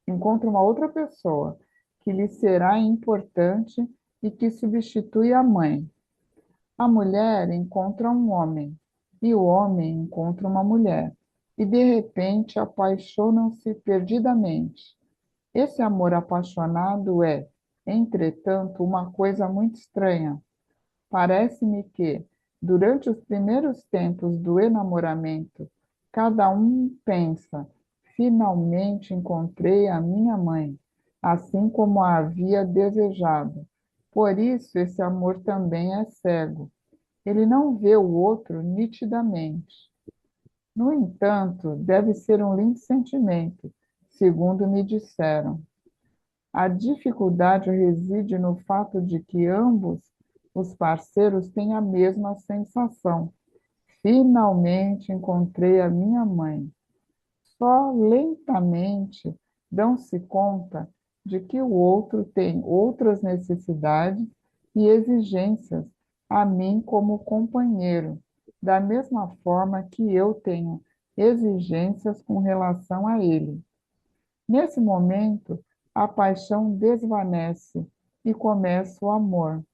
encontra uma outra pessoa que lhe será importante e que substitui a mãe. A mulher encontra um homem e o homem encontra uma mulher e de repente apaixonam-se perdidamente. Esse amor apaixonado é, entretanto, uma coisa muito estranha. Parece-me que, durante os primeiros tempos do enamoramento, cada um pensa: finalmente encontrei a minha mãe, assim como a havia desejado. Por isso, esse amor também é cego. Ele não vê o outro nitidamente. No entanto, deve ser um lindo sentimento, segundo me disseram. A dificuldade reside no fato de que ambos os parceiros têm a mesma sensação. Finalmente encontrei a minha mãe. Só lentamente dão-se conta de que o outro tem outras necessidades e exigências a mim como companheiro, da mesma forma que eu tenho exigências com relação a ele. Nesse momento, a paixão desvanece e começa o amor.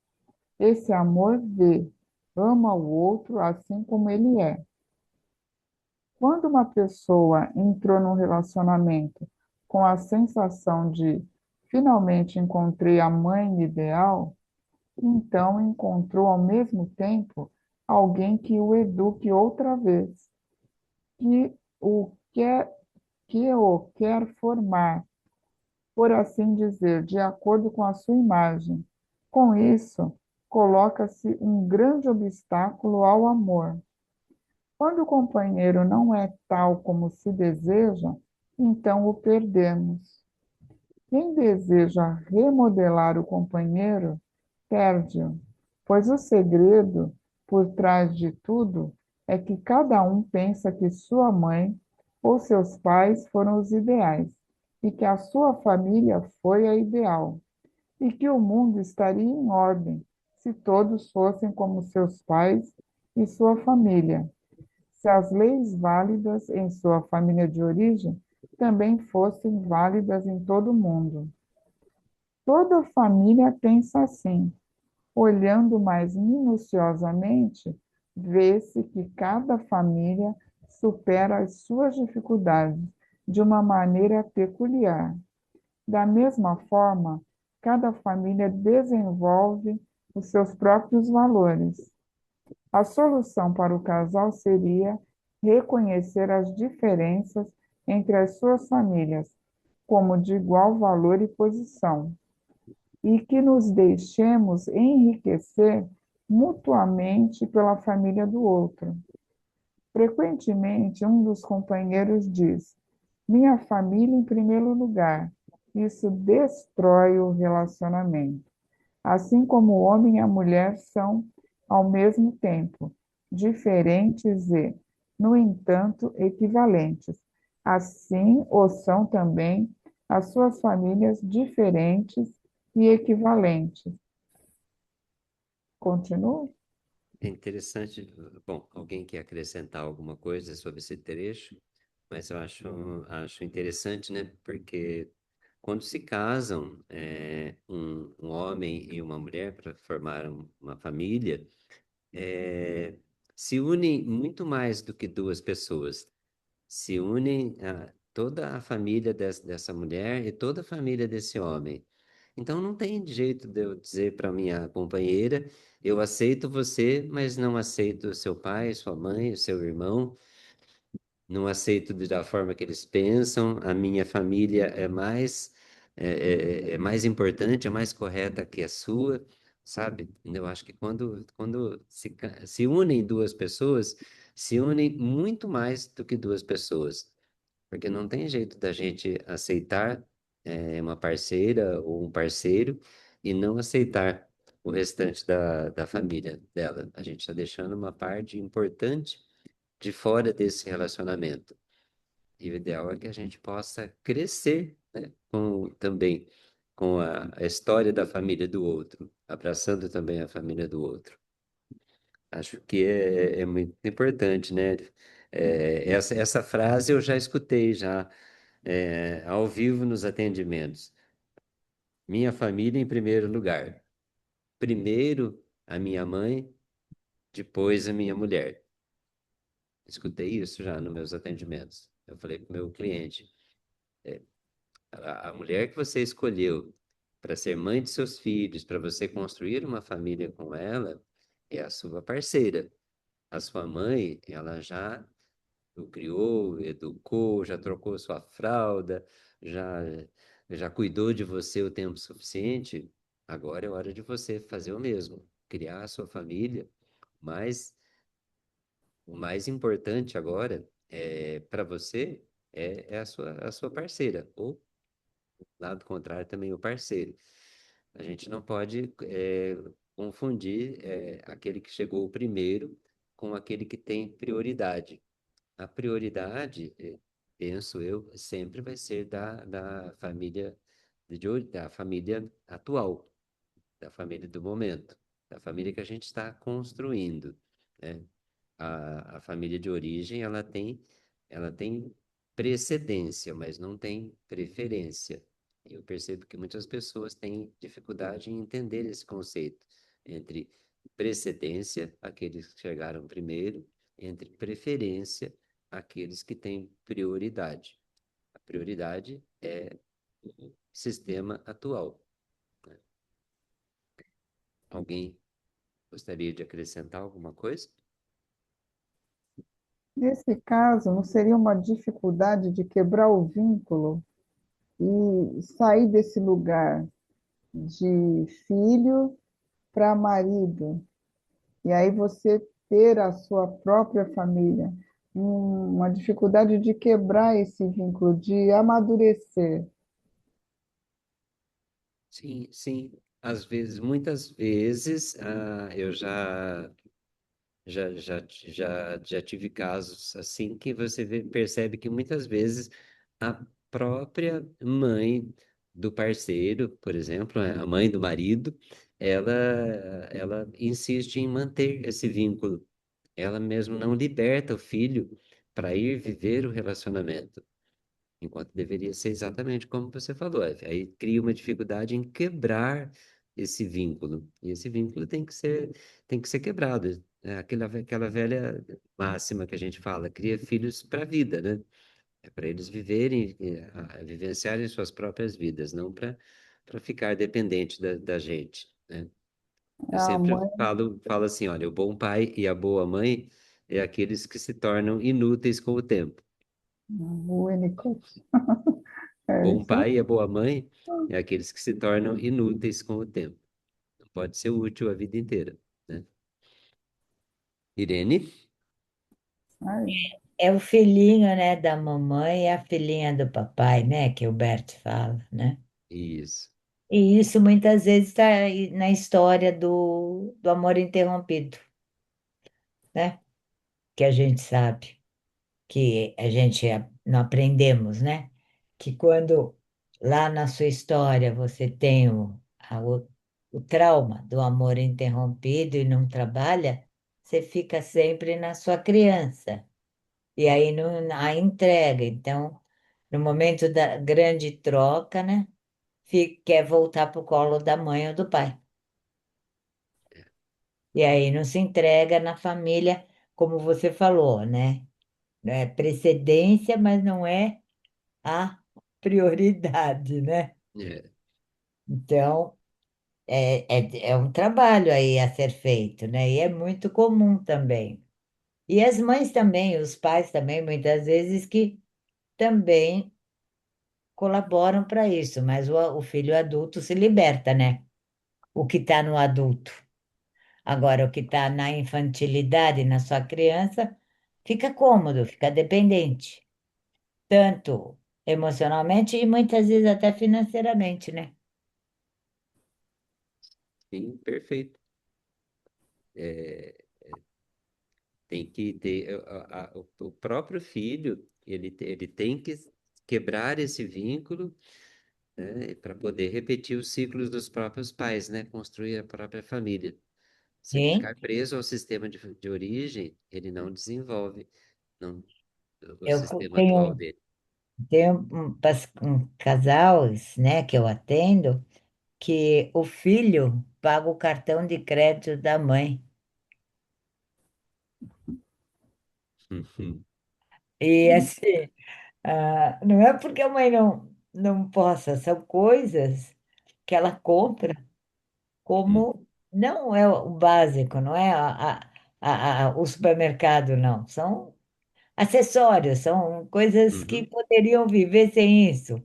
Esse amor vê, ama o outro assim como ele é. Quando uma pessoa entrou num relacionamento com a sensação de finalmente encontrei a mãe ideal, então encontrou ao mesmo tempo alguém que o eduque outra vez, que o quer, que o quer formar, por assim dizer, de acordo com a sua imagem. Com isso, coloca-se um grande obstáculo ao amor. Quando o companheiro não é tal como se deseja, então o perdemos. Quem deseja remodelar o companheiro, perde-o, pois o segredo por trás de tudo é que cada um pensa que sua mãe ou seus pais foram os ideais e que a sua família foi a ideal e que o mundo estaria em ordem se todos fossem como seus pais e sua família, se as leis válidas em sua família de origem também fossem válidas em todo o mundo. Toda família pensa assim. olhando mais minuciosamente, vê-se que cada família supera as suas dificuldades de uma maneira peculiar. Da mesma forma, cada família desenvolve os seus próprios valores. A solução para o casal seria reconhecer as diferenças entre as suas famílias como de igual valor e posição, e que nos deixemos enriquecer mutuamente pela família do outro. Frequentemente, um dos companheiros diz: minha família em primeiro lugar. Isso destrói o relacionamento. Assim como o homem e a mulher são, ao mesmo tempo, diferentes e, no entanto, equivalentes. Assim o são também as suas famílias diferentes e equivalentes. Continua? É interessante. Bom, alguém quer acrescentar alguma coisa sobre esse trecho? Mas eu acho interessante, né? Porque quando se casam, um homem e uma mulher para formar uma família, é, se unem muito mais do que duas pessoas. Se unem toda a família dessa mulher e toda a família desse homem. Então não tem jeito de eu dizer para minha companheira, eu aceito você, mas não aceito o seu pai, sua mãe, o seu irmão, não aceito da forma que eles pensam, a minha família é mais importante, é mais correta que a sua, sabe? Eu acho que quando se unem duas pessoas, se unem muito mais do que duas pessoas, porque não tem jeito da gente aceitar uma parceira ou um parceiro e não aceitar o restante da família dela. A gente está deixando uma parte importante de fora desse relacionamento. E o ideal é que a gente possa crescer, né, também com a história da família do outro, abraçando também a família do outro. Acho que é muito importante, né? Essa frase eu já escutei já ao vivo nos atendimentos. Minha família em primeiro lugar. Primeiro a minha mãe, depois a minha mulher. Escutei isso já nos meus atendimentos. Eu falei para o meu cliente. A mulher que você escolheu para ser mãe de seus filhos, para você construir uma família com ela, é a sua parceira. A sua mãe, ela já o criou, educou, já trocou sua fralda, já, já cuidou de você o tempo suficiente. Agora é hora de você fazer o mesmo, criar a sua família, mas o mais importante agora para você é a sua parceira, ou lado contrário também o parceiro. A gente não pode confundir aquele que chegou primeiro com aquele que tem prioridade. A prioridade, penso eu, sempre vai ser da família da família atual, da família do momento, da família que a gente está construindo, né? A família de origem, ela tem precedência, mas não tem preferência. Eu percebo que muitas pessoas têm dificuldade em entender esse conceito entre precedência, aqueles que chegaram primeiro, entre preferência, aqueles que têm prioridade. A prioridade é o sistema atual, né? Alguém gostaria de acrescentar alguma coisa? Nesse caso, não seria uma dificuldade de quebrar o vínculo e sair desse lugar de filho para marido, e aí você ter a sua própria família, uma dificuldade de quebrar esse vínculo, de amadurecer. Sim, sim. Às vezes, muitas vezes, eu já tive casos assim que você percebe que muitas vezes a própria mãe do parceiro, por exemplo, né, a mãe do marido, ela, ela insiste em manter esse vínculo. Ela mesmo não liberta o filho para ir viver o relacionamento. Enquanto deveria ser exatamente como você falou. Aí cria uma dificuldade em quebrar esse vínculo. E esse vínculo tem que ser quebrado. É aquela velha máxima que a gente fala, cria filhos para a vida, né? É para eles viverem, vivenciarem suas próprias vidas, não para ficar dependente da gente, né? Eu A sempre mãe, falo assim, olha, o bom pai e a boa mãe é aqueles que se tornam inúteis com o tempo. o Winnicott, é Bom isso aí. pai e a boa mãe é aqueles que se tornam inúteis com o tempo. Não pode ser útil a vida inteira, né? Irene? Aí. É o filhinho, né, da mamãe e a filhinha do papai, né, que o Bert fala, né? Isso. E isso muitas vezes está na história do amor interrompido, né? Que a gente sabe, que a gente não aprendemos, né? Que quando lá na sua história você tem o trauma do amor interrompido e não trabalha, você fica sempre na sua criança. E aí não a entrega. Então, no momento da grande troca, né? Quer voltar para o colo da mãe ou do pai. E aí não se entrega na família, como você falou, né? É precedência, mas não é a prioridade, né? É, Então, é um trabalho aí a ser feito, né? E é muito comum também. E as mães também, os pais também, muitas vezes, que também colaboram para isso, mas o filho adulto se liberta, né? O que está no adulto. Agora, o que está na infantilidade, na sua criança, fica cômodo, fica dependente, tanto emocionalmente e muitas vezes até financeiramente, né? sim, perfeito. É, tem que ter o próprio filho, ele tem que quebrar esse vínculo, né, para poder repetir os ciclos dos próprios pais, né? Construir a própria família. Se ele Sim, ficar preso ao sistema de origem, ele não desenvolve, não, o eu sistema atual tenho, dele. tenho um casais, né, que eu atendo, que o filho paga o cartão de crédito da mãe. Uhum. E assim, não é porque a mãe não possa, são coisas que ela compra Uhum. como não é o básico, não é o supermercado, não. São acessórios, são coisas que Uhum. poderiam viver sem isso.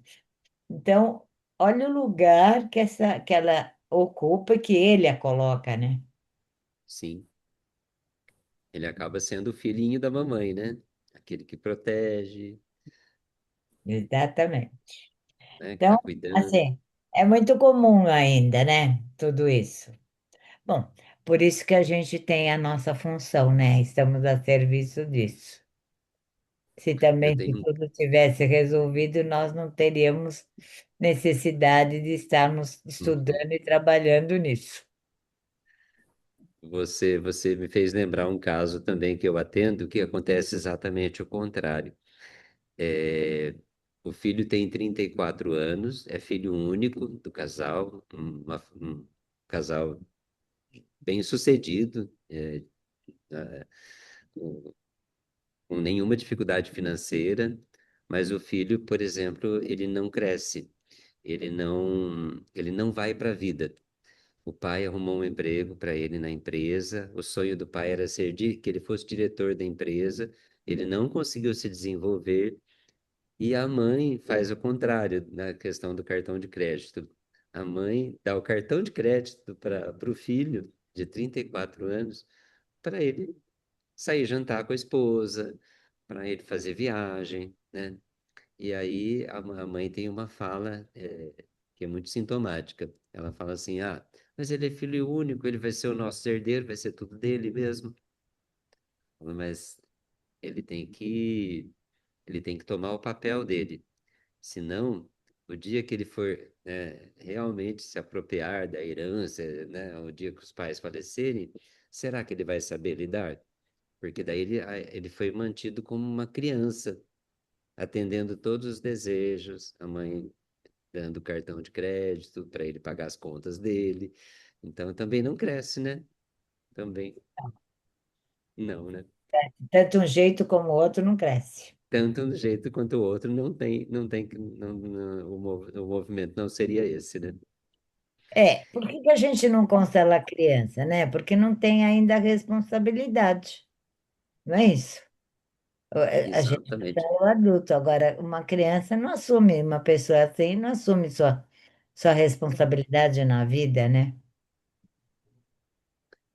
Então, olha o lugar que ela ocupa e que ele a coloca, né? Sim, ele acaba sendo o filhinho da mamãe, né? Aquele que protege, Exatamente. né? Que Então, está cuidando. assim, é muito comum ainda, né? Tudo isso. Bom, por isso que a gente tem a nossa função, né? Estamos a serviço disso. Eu Se tenho. tudo tivesse resolvido, nós não teríamos necessidade de estarmos Uhum. estudando e trabalhando nisso. Você me fez lembrar um caso também que eu atendo, que acontece exatamente o contrário. É, o filho tem 34 anos, é filho único do casal, um casal bem-sucedido, com, com nenhuma dificuldade financeira, mas o filho, por exemplo, ele não cresce, ele não vai para a vida. O pai arrumou um emprego para ele na empresa. O sonho do pai era que ele fosse diretor da empresa. Ele não conseguiu se desenvolver. E a mãe faz o contrário na questão do cartão de crédito. A mãe dá o cartão de crédito para o filho de 34 anos para ele sair jantar com a esposa, para ele fazer viagem, né? E aí a mãe tem uma fala que é muito sintomática. Ela fala assim: ah, mas ele é filho único, ele vai ser o nosso herdeiro, vai ser tudo dele mesmo. Mas ele tem que ele tem que tomar o papel dele. Senão, o dia que ele for realmente se apropriar da herança, né, o dia que os pais falecerem, será que ele vai saber lidar? Porque daí ele foi mantido como uma criança, atendendo todos os desejos. A mãe dando cartão de crédito para ele pagar as contas dele. Então também não cresce, né? Também não, né? Tanto um jeito como o outro não cresce. Tanto um jeito quanto o outro o movimento não seria esse, né? É, por que que a gente não constela a criança, né? Porque não tem ainda a responsabilidade, não é isso? A gente Exatamente. constela o adulto, agora uma criança não assume, uma pessoa assim não assume sua responsabilidade na vida, né?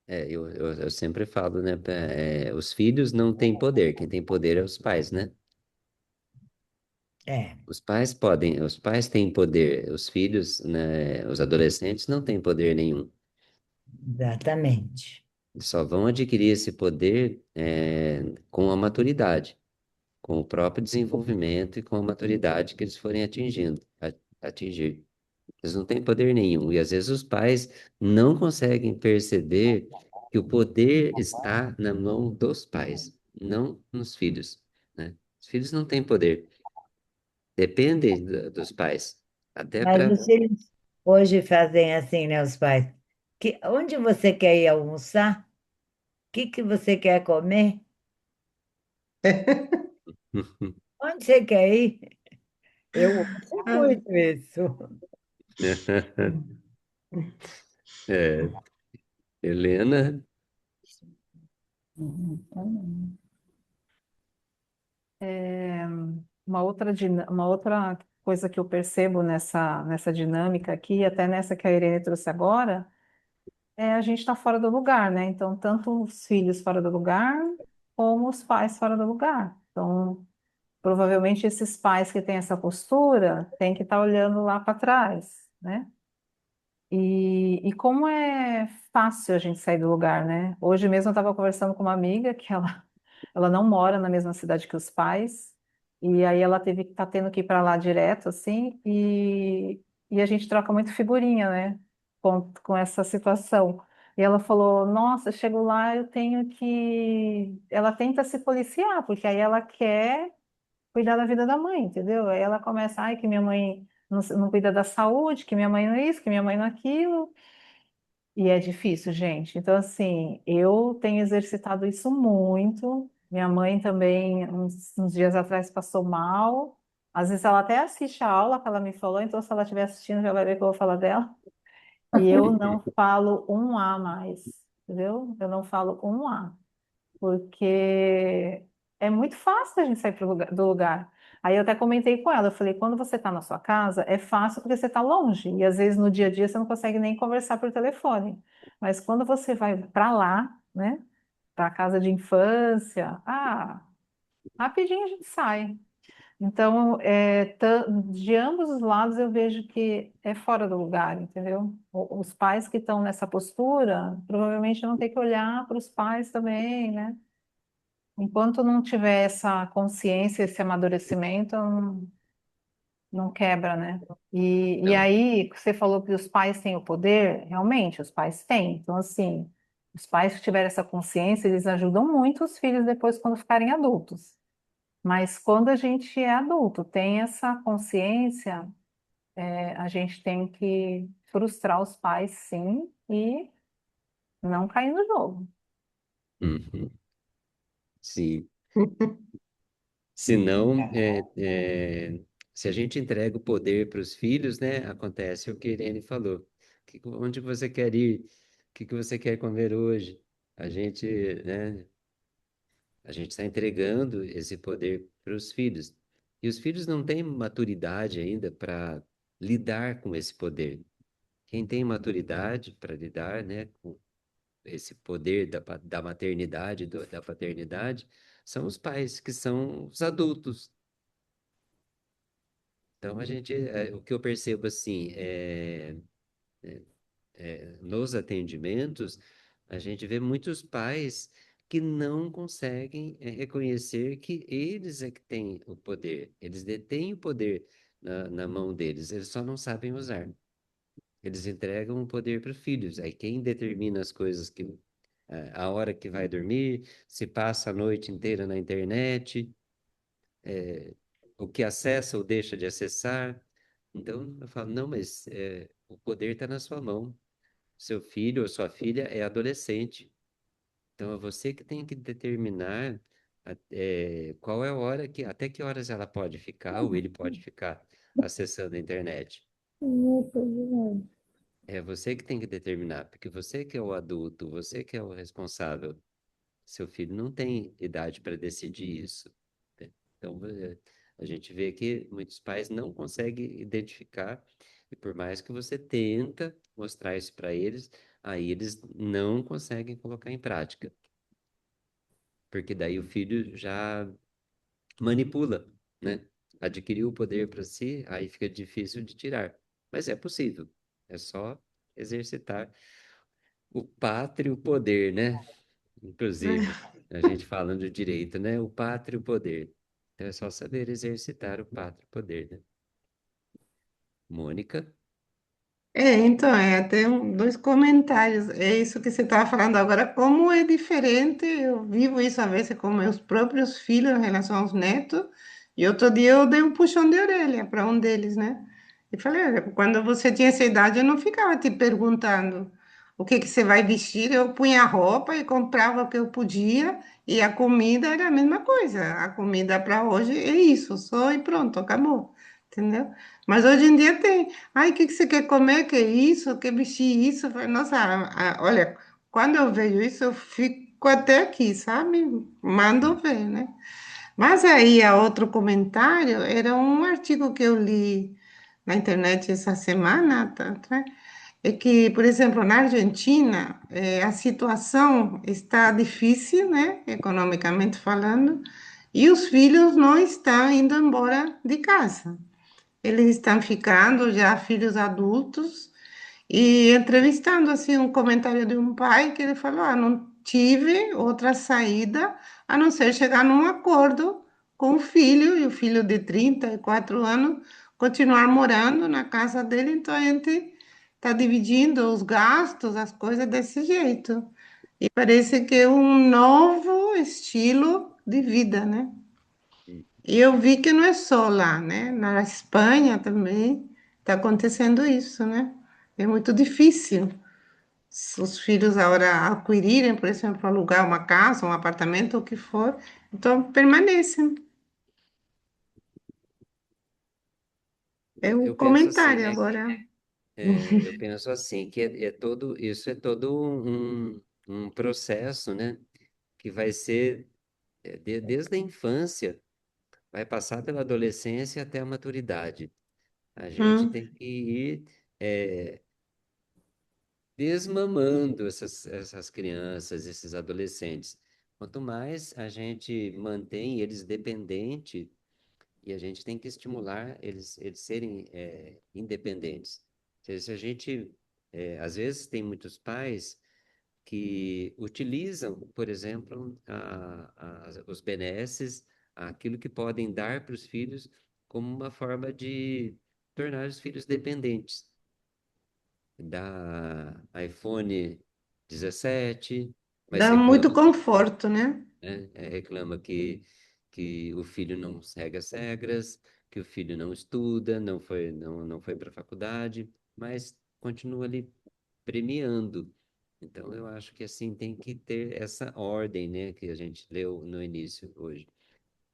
Eu sempre falo, né? Os filhos não têm poder, quem tem poder é os pais, né? É, Os pais têm poder, os filhos, né? Os adolescentes não têm poder nenhum. exatamente. Só vão adquirir esse poder, com a maturidade, com o próprio desenvolvimento e com a maturidade que eles forem atingir. Eles não têm poder nenhum. E às vezes os pais não conseguem perceber que o poder está na mão dos pais, não nos filhos, né? Os filhos não têm poder, dependem dos pais. Até Mas para. os filhos hoje fazem assim, né, os pais? Onde você quer ir almoçar? O que que você quer comer? Onde você quer ir? Eu ouço muito isso. É, Helena, Também. É, uma outra coisa que eu percebo nessa dinâmica aqui, até nessa que a Irene trouxe agora, é a gente estar fora do lugar, né? Então, tanto os filhos fora do lugar, como os pais fora do lugar. Então, provavelmente esses pais que têm essa postura têm que estar olhando lá para trás, né? E como é fácil a gente sair do lugar, né? Hoje mesmo eu estava conversando com uma amiga que ela não mora na mesma cidade que os pais, e aí ela teve que tá tendo que ir para lá direto, assim, e a gente troca muito figurinha, né? Com essa situação. E ela falou: Nossa, eu chego lá, eu tenho que. Ela tenta se policiar, porque aí ela quer cuidar da vida da mãe, entendeu? Aí ela começa, ai, que minha mãe não cuida da saúde, que minha mãe não é isso, que minha mãe não é aquilo. E é difícil, gente. Então, assim, eu tenho exercitado isso muito. Minha mãe também, uns dias atrás, passou mal. Às vezes ela até assiste a aula que ela me falou, então se ela estiver assistindo, já vai ver que eu vou falar dela. E eu não falo um A mais, entendeu? Eu não falo um A porque é muito fácil a gente sair do lugar. Aí eu até comentei com ela, eu falei, quando você está na sua casa, é fácil porque você está longe, e às vezes no dia a dia você não consegue nem conversar por telefone. Mas quando você vai para lá, né, para a casa de infância, rapidinho a gente sai. Então, de ambos os lados eu vejo que é fora do lugar, entendeu? Os pais que estão nessa postura provavelmente vão ter que olhar para os pais também, né? Enquanto não tiver essa consciência, esse amadurecimento, não quebra, né? E não. aí, você falou que os pais têm o poder, realmente, os pais têm. Então, assim, os pais que tiverem essa consciência, eles ajudam muito os filhos depois quando ficarem adultos. Mas quando a gente é adulto, tem essa consciência, a gente tem que frustrar os pais, sim, e não cair no jogo. Uhum, sim. Senão, se a gente entrega o poder para os filhos, né, acontece o que a Irene falou. Onde você quer ir? O que você quer comer hoje? A gente, né, a gente está entregando esse poder para os filhos. E os filhos não têm maturidade ainda para lidar com esse poder. Quem tem maturidade para lidar, né, com esse poder da maternidade, da paternidade, são os pais, que são os adultos. Então, o que eu percebo assim, nos atendimentos, a gente vê muitos pais que não conseguem reconhecer que eles é que têm o poder, eles detêm o poder na mão deles, eles só não sabem usar. Eles entregam o poder para os filhos. Aí quem determina as coisas a hora que vai dormir, se passa a noite inteira na internet, o que acessa ou deixa de acessar. Então, eu falo, não, mas o poder está na sua mão. Seu filho ou sua filha é adolescente. Então, é você que tem que determinar qual é a hora até que horas ela pode ficar ou ele pode ficar acessando a internet. Isso, é verdade. É você que tem que determinar, porque você que é o adulto, você que é o responsável. Seu filho não tem idade para decidir isso, né? Então, a gente vê que muitos pais não conseguem identificar, e por mais que você tenta mostrar isso para eles, aí eles não conseguem colocar em prática, porque daí o filho já manipula, né? Adquiriu o poder para si, aí fica difícil de tirar. Mas é possível, é só exercitar o pátrio poder, né? Inclusive, a gente falando de direito, né? O pátrio poder. Então é só saber exercitar o pátrio poder, né? Mônica, Então, até dois comentários. É isso que você estava falando agora, como é diferente. Eu vivo isso às vezes com meus próprios filhos em relação aos netos. E outro dia eu dei um puxão de orelha para um deles, né? E falei: "Olha, quando você tinha essa idade, eu não ficava te perguntando o que que você vai vestir. Eu punha a roupa e comprava o que eu podia, e a comida era a mesma coisa. A comida para hoje é isso, só e pronto, acabou. Entendeu? Mas hoje em dia tem. Ai, o que que você quer comer? Que isso? Quer vestir isso? Eu falei, nossa, olha, quando eu vejo isso, eu fico até aqui, sabe? Mando hum, ver, né? Mas aí, a outro comentário era um artigo que eu li na internet essa semana, tá? É que, por exemplo, na Argentina, a situação está difícil, né? Economicamente falando, e os filhos não estão indo embora de casa. Eles estão ficando já filhos adultos e entrevistando assim um comentário de um pai que ele falou: não tive outra saída a não ser chegar num acordo com o filho e o filho de 34 anos continuar morando na casa dele, então a gente está dividindo os gastos, as coisas desse jeito. E parece que é um novo estilo de vida, né? hum. E eu vi que não é só lá, né? Na Espanha também está acontecendo isso, né? É muito difícil os filhos agora adquirirem, por exemplo, alugar uma casa, um apartamento, o que for. Então, permanecem. É o Eu penso assim, comentário né? agora. Eu penso assim, que isso é todo um processo, né? Que vai ser desde a infância, vai passar pela adolescência até a maturidade. A gente Hum, tem que ir desmamando essas crianças, esses adolescentes. Quanto mais a gente mantém eles dependentes, e a gente tem que estimular eles serem independentes. Se a gente, às vezes, tem muitos pais que utilizam, por exemplo, os benesses, aquilo que podem dar para os filhos, como uma forma de tornar os filhos dependentes da iPhone 17, mas dá muito reclama, conforto, né? né? Reclama que o filho não segue as regras, que o filho não estuda, não foi para a faculdade, mas continua ali premiando. Então, eu acho que assim tem que ter essa ordem, né, que a gente leu no início hoje.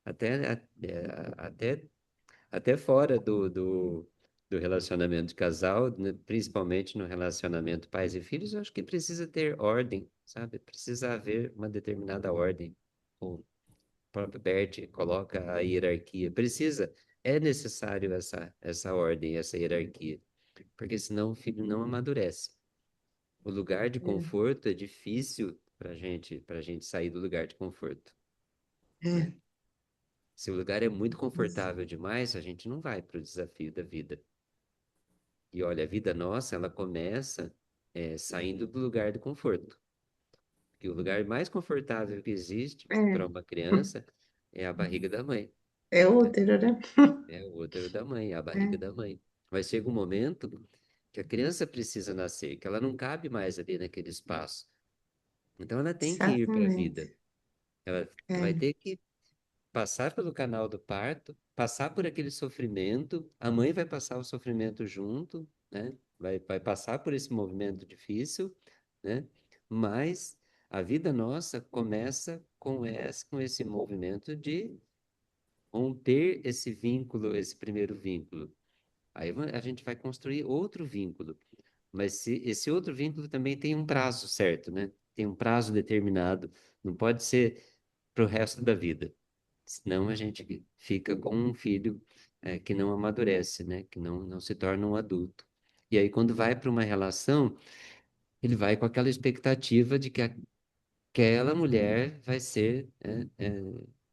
Até, até até fora do relacionamento de casal, né, principalmente no relacionamento pais e filhos, eu acho que precisa ter ordem, sabe? Precisa haver uma determinada ordem. O próprio Bert coloca a hierarquia. É necessário essa ordem, essa hierarquia, porque senão o filho não amadurece. O lugar de conforto é difícil para gente sair do lugar de conforto, né? É, Se o lugar é muito confortável demais, a gente não vai para o desafio da vida. E olha, a vida nossa, ela começa saindo do lugar de conforto. Porque o lugar mais confortável que existe é, para uma criança é a barriga da mãe, é né? útero, né? É o útero da mãe, é a barriga É, da mãe. Mas chega um momento que a criança precisa nascer, que ela não cabe mais ali naquele espaço. Então ela tem que ir para a vida. exatamente. Ela vai É, ter que passar pelo canal do parto, passar por aquele sofrimento, a mãe vai passar o sofrimento junto, né? Vai passar por esse movimento difícil, né? Mas a vida nossa começa com esse movimento de romper esse vínculo, esse primeiro vínculo. Aí a gente vai construir outro vínculo. Mas esse outro vínculo também tem um prazo certo, né? Tem um prazo determinado. Não pode ser para o resto da vida. Senão a gente fica com um filho que não amadurece, né? Que não se torna um adulto. E aí, quando vai para uma relação, ele vai com aquela expectativa de que aquela mulher vai ser,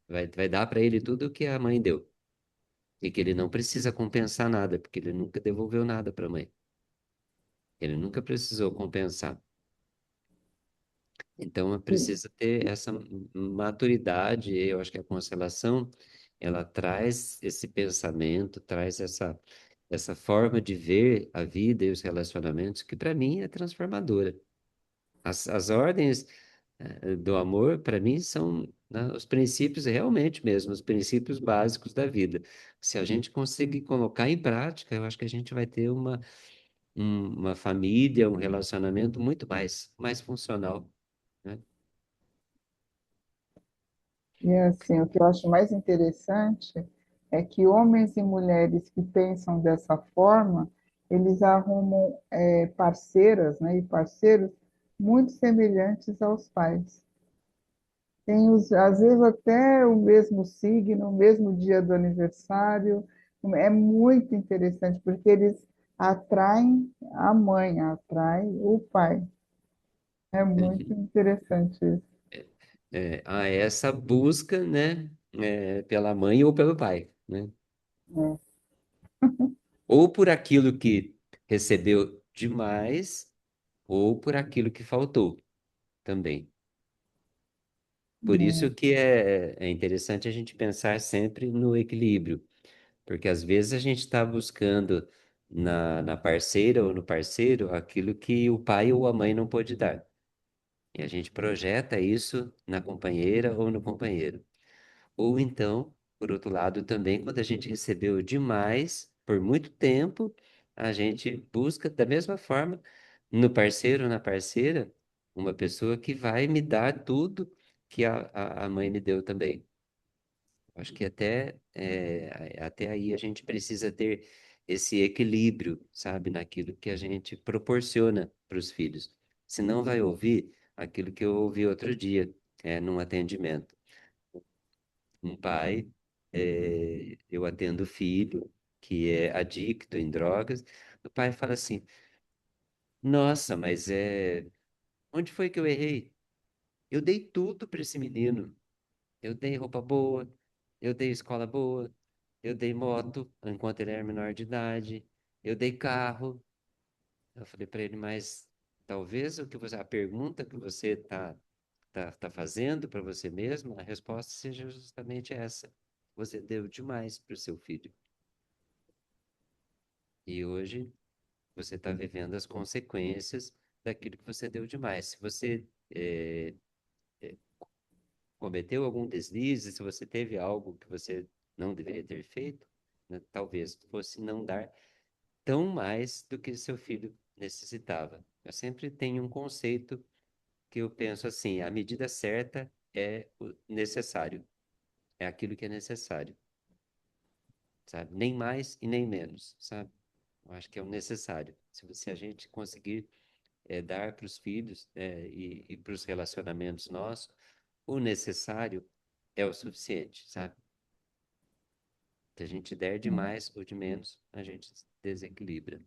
vai dar para ele tudo o que a mãe deu. E que ele não precisa compensar nada, porque ele nunca devolveu nada para a mãe. Ele nunca precisou compensar. Então, precisa ter essa maturidade. Eu acho que a constelação, ela traz esse pensamento, traz essa forma de ver a vida e os relacionamentos, que para mim é transformadora. As ordens, do amor, para mim, são, né, os princípios realmente mesmo, os princípios básicos da vida. Se a gente conseguir colocar em prática, eu acho que a gente vai ter uma família, um relacionamento muito mais funcional, né? E assim, o que eu acho mais interessante é que homens e mulheres que pensam dessa forma, eles arrumam parceiras, né, e parceiros muito semelhantes aos pais. Tem às vezes até o mesmo signo, o mesmo dia do aniversário. É muito interessante, porque eles atraem a mãe, atraem o pai. É muito Uhum. interessante isso. A essa busca, né, pela mãe ou pelo pai, né? É. Ou por aquilo que recebeu demais, ou por aquilo que faltou também. Por isso que é interessante a gente pensar sempre no equilíbrio, porque às vezes a gente está buscando na parceira ou no parceiro aquilo que o pai ou a mãe não pôde dar. E a gente projeta isso na companheira ou no companheiro. Ou então, por outro lado, também, quando a gente recebeu demais por muito tempo, a gente busca da mesma forma no parceiro ou na parceira uma pessoa que vai me dar tudo que a mãe me deu também. Acho que até aí a gente precisa ter esse equilíbrio, sabe, naquilo que a gente proporciona para os filhos. Senão vai ouvir aquilo que eu ouvi outro dia, num atendimento. Um pai, eu atendo filho que é adicto em drogas. O pai fala assim: Nossa, mas onde foi que eu errei? Eu dei tudo para esse menino. Eu dei roupa boa, eu dei escola boa, eu dei moto enquanto ele era menor de idade, eu dei carro. Eu falei para ele, mas talvez a pergunta que você tá fazendo para você mesmo, a resposta seja justamente essa. Você deu demais para o seu filho. E hoje você está vivendo as consequências daquilo que você deu demais. Se você cometeu algum deslize, se você teve algo que você não deveria ter feito, né, talvez fosse não dar tão mais do que seu filho necessitava. Eu sempre tenho um conceito que eu penso assim: a medida certa é o necessário, é aquilo que é necessário, sabe? Nem mais e nem menos, sabe? Eu acho que é o necessário. Se a gente conseguir dar para os filhos e para os relacionamentos nossos, o necessário é o suficiente, sabe? Se a gente der de mais ou de menos, a gente desequilibra.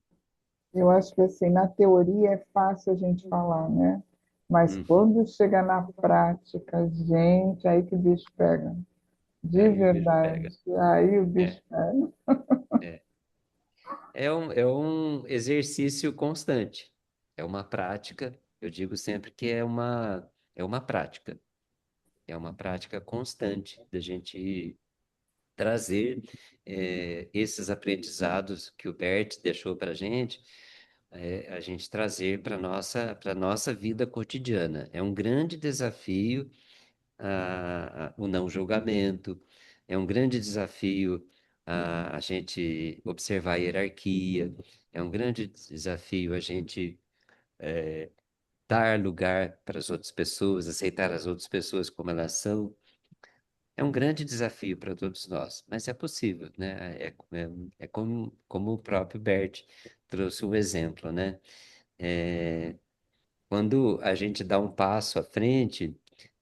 Eu acho que assim, na teoria é fácil a gente falar, né? Mas Uhum. quando chega na prática, gente, aí que o bicho pega. De Aí o bicho verdade. pega. Aí o bicho É, pega. é. É um exercício constante. É uma prática. Eu digo sempre que é uma prática. É uma prática constante da gente trazer esses aprendizados que o Bert deixou para a gente trazer para nossa vida cotidiana. É um grande desafio o não julgamento, É um grande desafio a gente observar a hierarquia, é um grande desafio a gente dar lugar para as outras pessoas, aceitar as outras pessoas como elas são. É um grande desafio para todos nós, mas é possível, né? É como o próprio Bert trouxe o exemplo, né? É, quando a gente dá um passo à frente,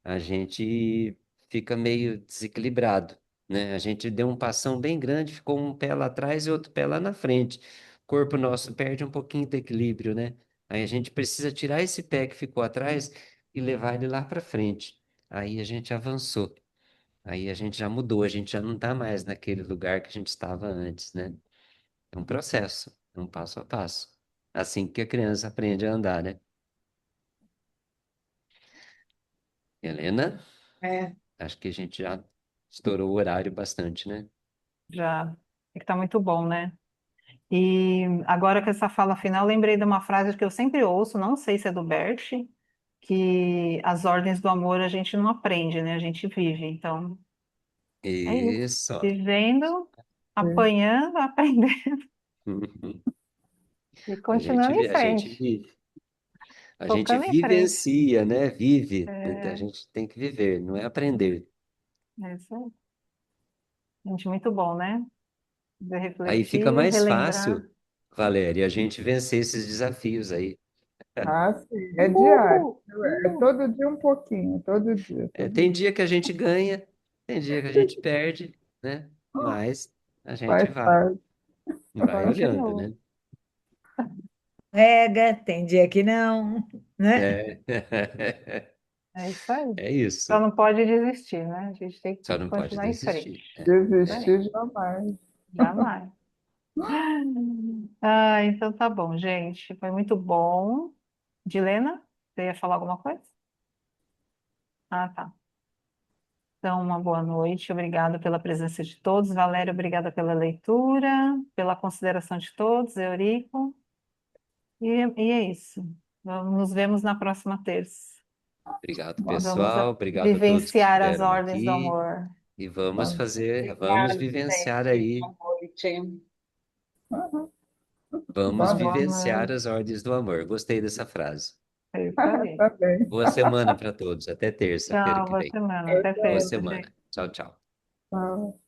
a gente fica meio desequilibrado, né? A gente deu um passão bem grande, ficou um pé lá atrás e outro pé lá na frente. O corpo nosso perde um pouquinho de equilíbrio, né? Aí a gente precisa tirar esse pé que ficou atrás e levar ele lá para frente. Aí a gente avançou. Aí a gente já mudou, a gente já não está mais naquele lugar que a gente estava antes, né? É um processo, é um passo a passo. Assim que a criança aprende a andar, né? Helena, É, acho que a gente já estourou o horário bastante, né? Já. É que tá muito bom, né? E agora com essa fala final, lembrei de uma frase que eu sempre ouço, não sei se é do Bert, que as ordens do amor a gente não aprende, né? A gente vive. Então, é isso. Isso. Vivendo, apanhando, aprendendo e continuando em A gente frente, vive. A gente tocando em frente. vivencia, né? Vive. Então a É, gente tem que viver, não é aprender. é isso aí. Gente, muito bom, né? De Aí fica refletir, mais relembrar. fácil, Valéria, a gente vencer esses desafios aí. Ah, sim, é diário. Uhul! É Uhul! todo dia um pouquinho, todo dia, É, todo tem dia. dia que a gente ganha, tem dia que a gente perde, né? Mas a gente Faz parte, vai faz olhando, Continua. né? Rega, tem dia que não, né? É, É isso aí. é Só isso. não pode desistir, né? A gente tem Só que não pode continuar em desistir. frente. Isso aí. desistir jamais. Jamais. Ah, então tá bom, gente. Foi muito bom. Dilena, você ia falar alguma coisa? Ah, tá. Então, uma boa noite. Obrigada pela presença de todos. Valéria, obrigada pela leitura, pela consideração de todos. Eurico. E é isso. Nos vemos na próxima terça. Obrigado, Vamos pessoal. Obrigado a todos que vivenciar as estiveram ordens do aqui. amor. E vamos Tá. fazer, vamos Obrigada, vivenciar gente. aí, Boa noite. vamos Boa Boa noite. vivenciar noite. as ordens do amor. Gostei dessa frase. É isso aí. Tá bem. Boa semana para todos. Até terça-feira Tchau, que boa vem. semana. Até Boa terça, semana. gente. Tchau, tchau. Tchau.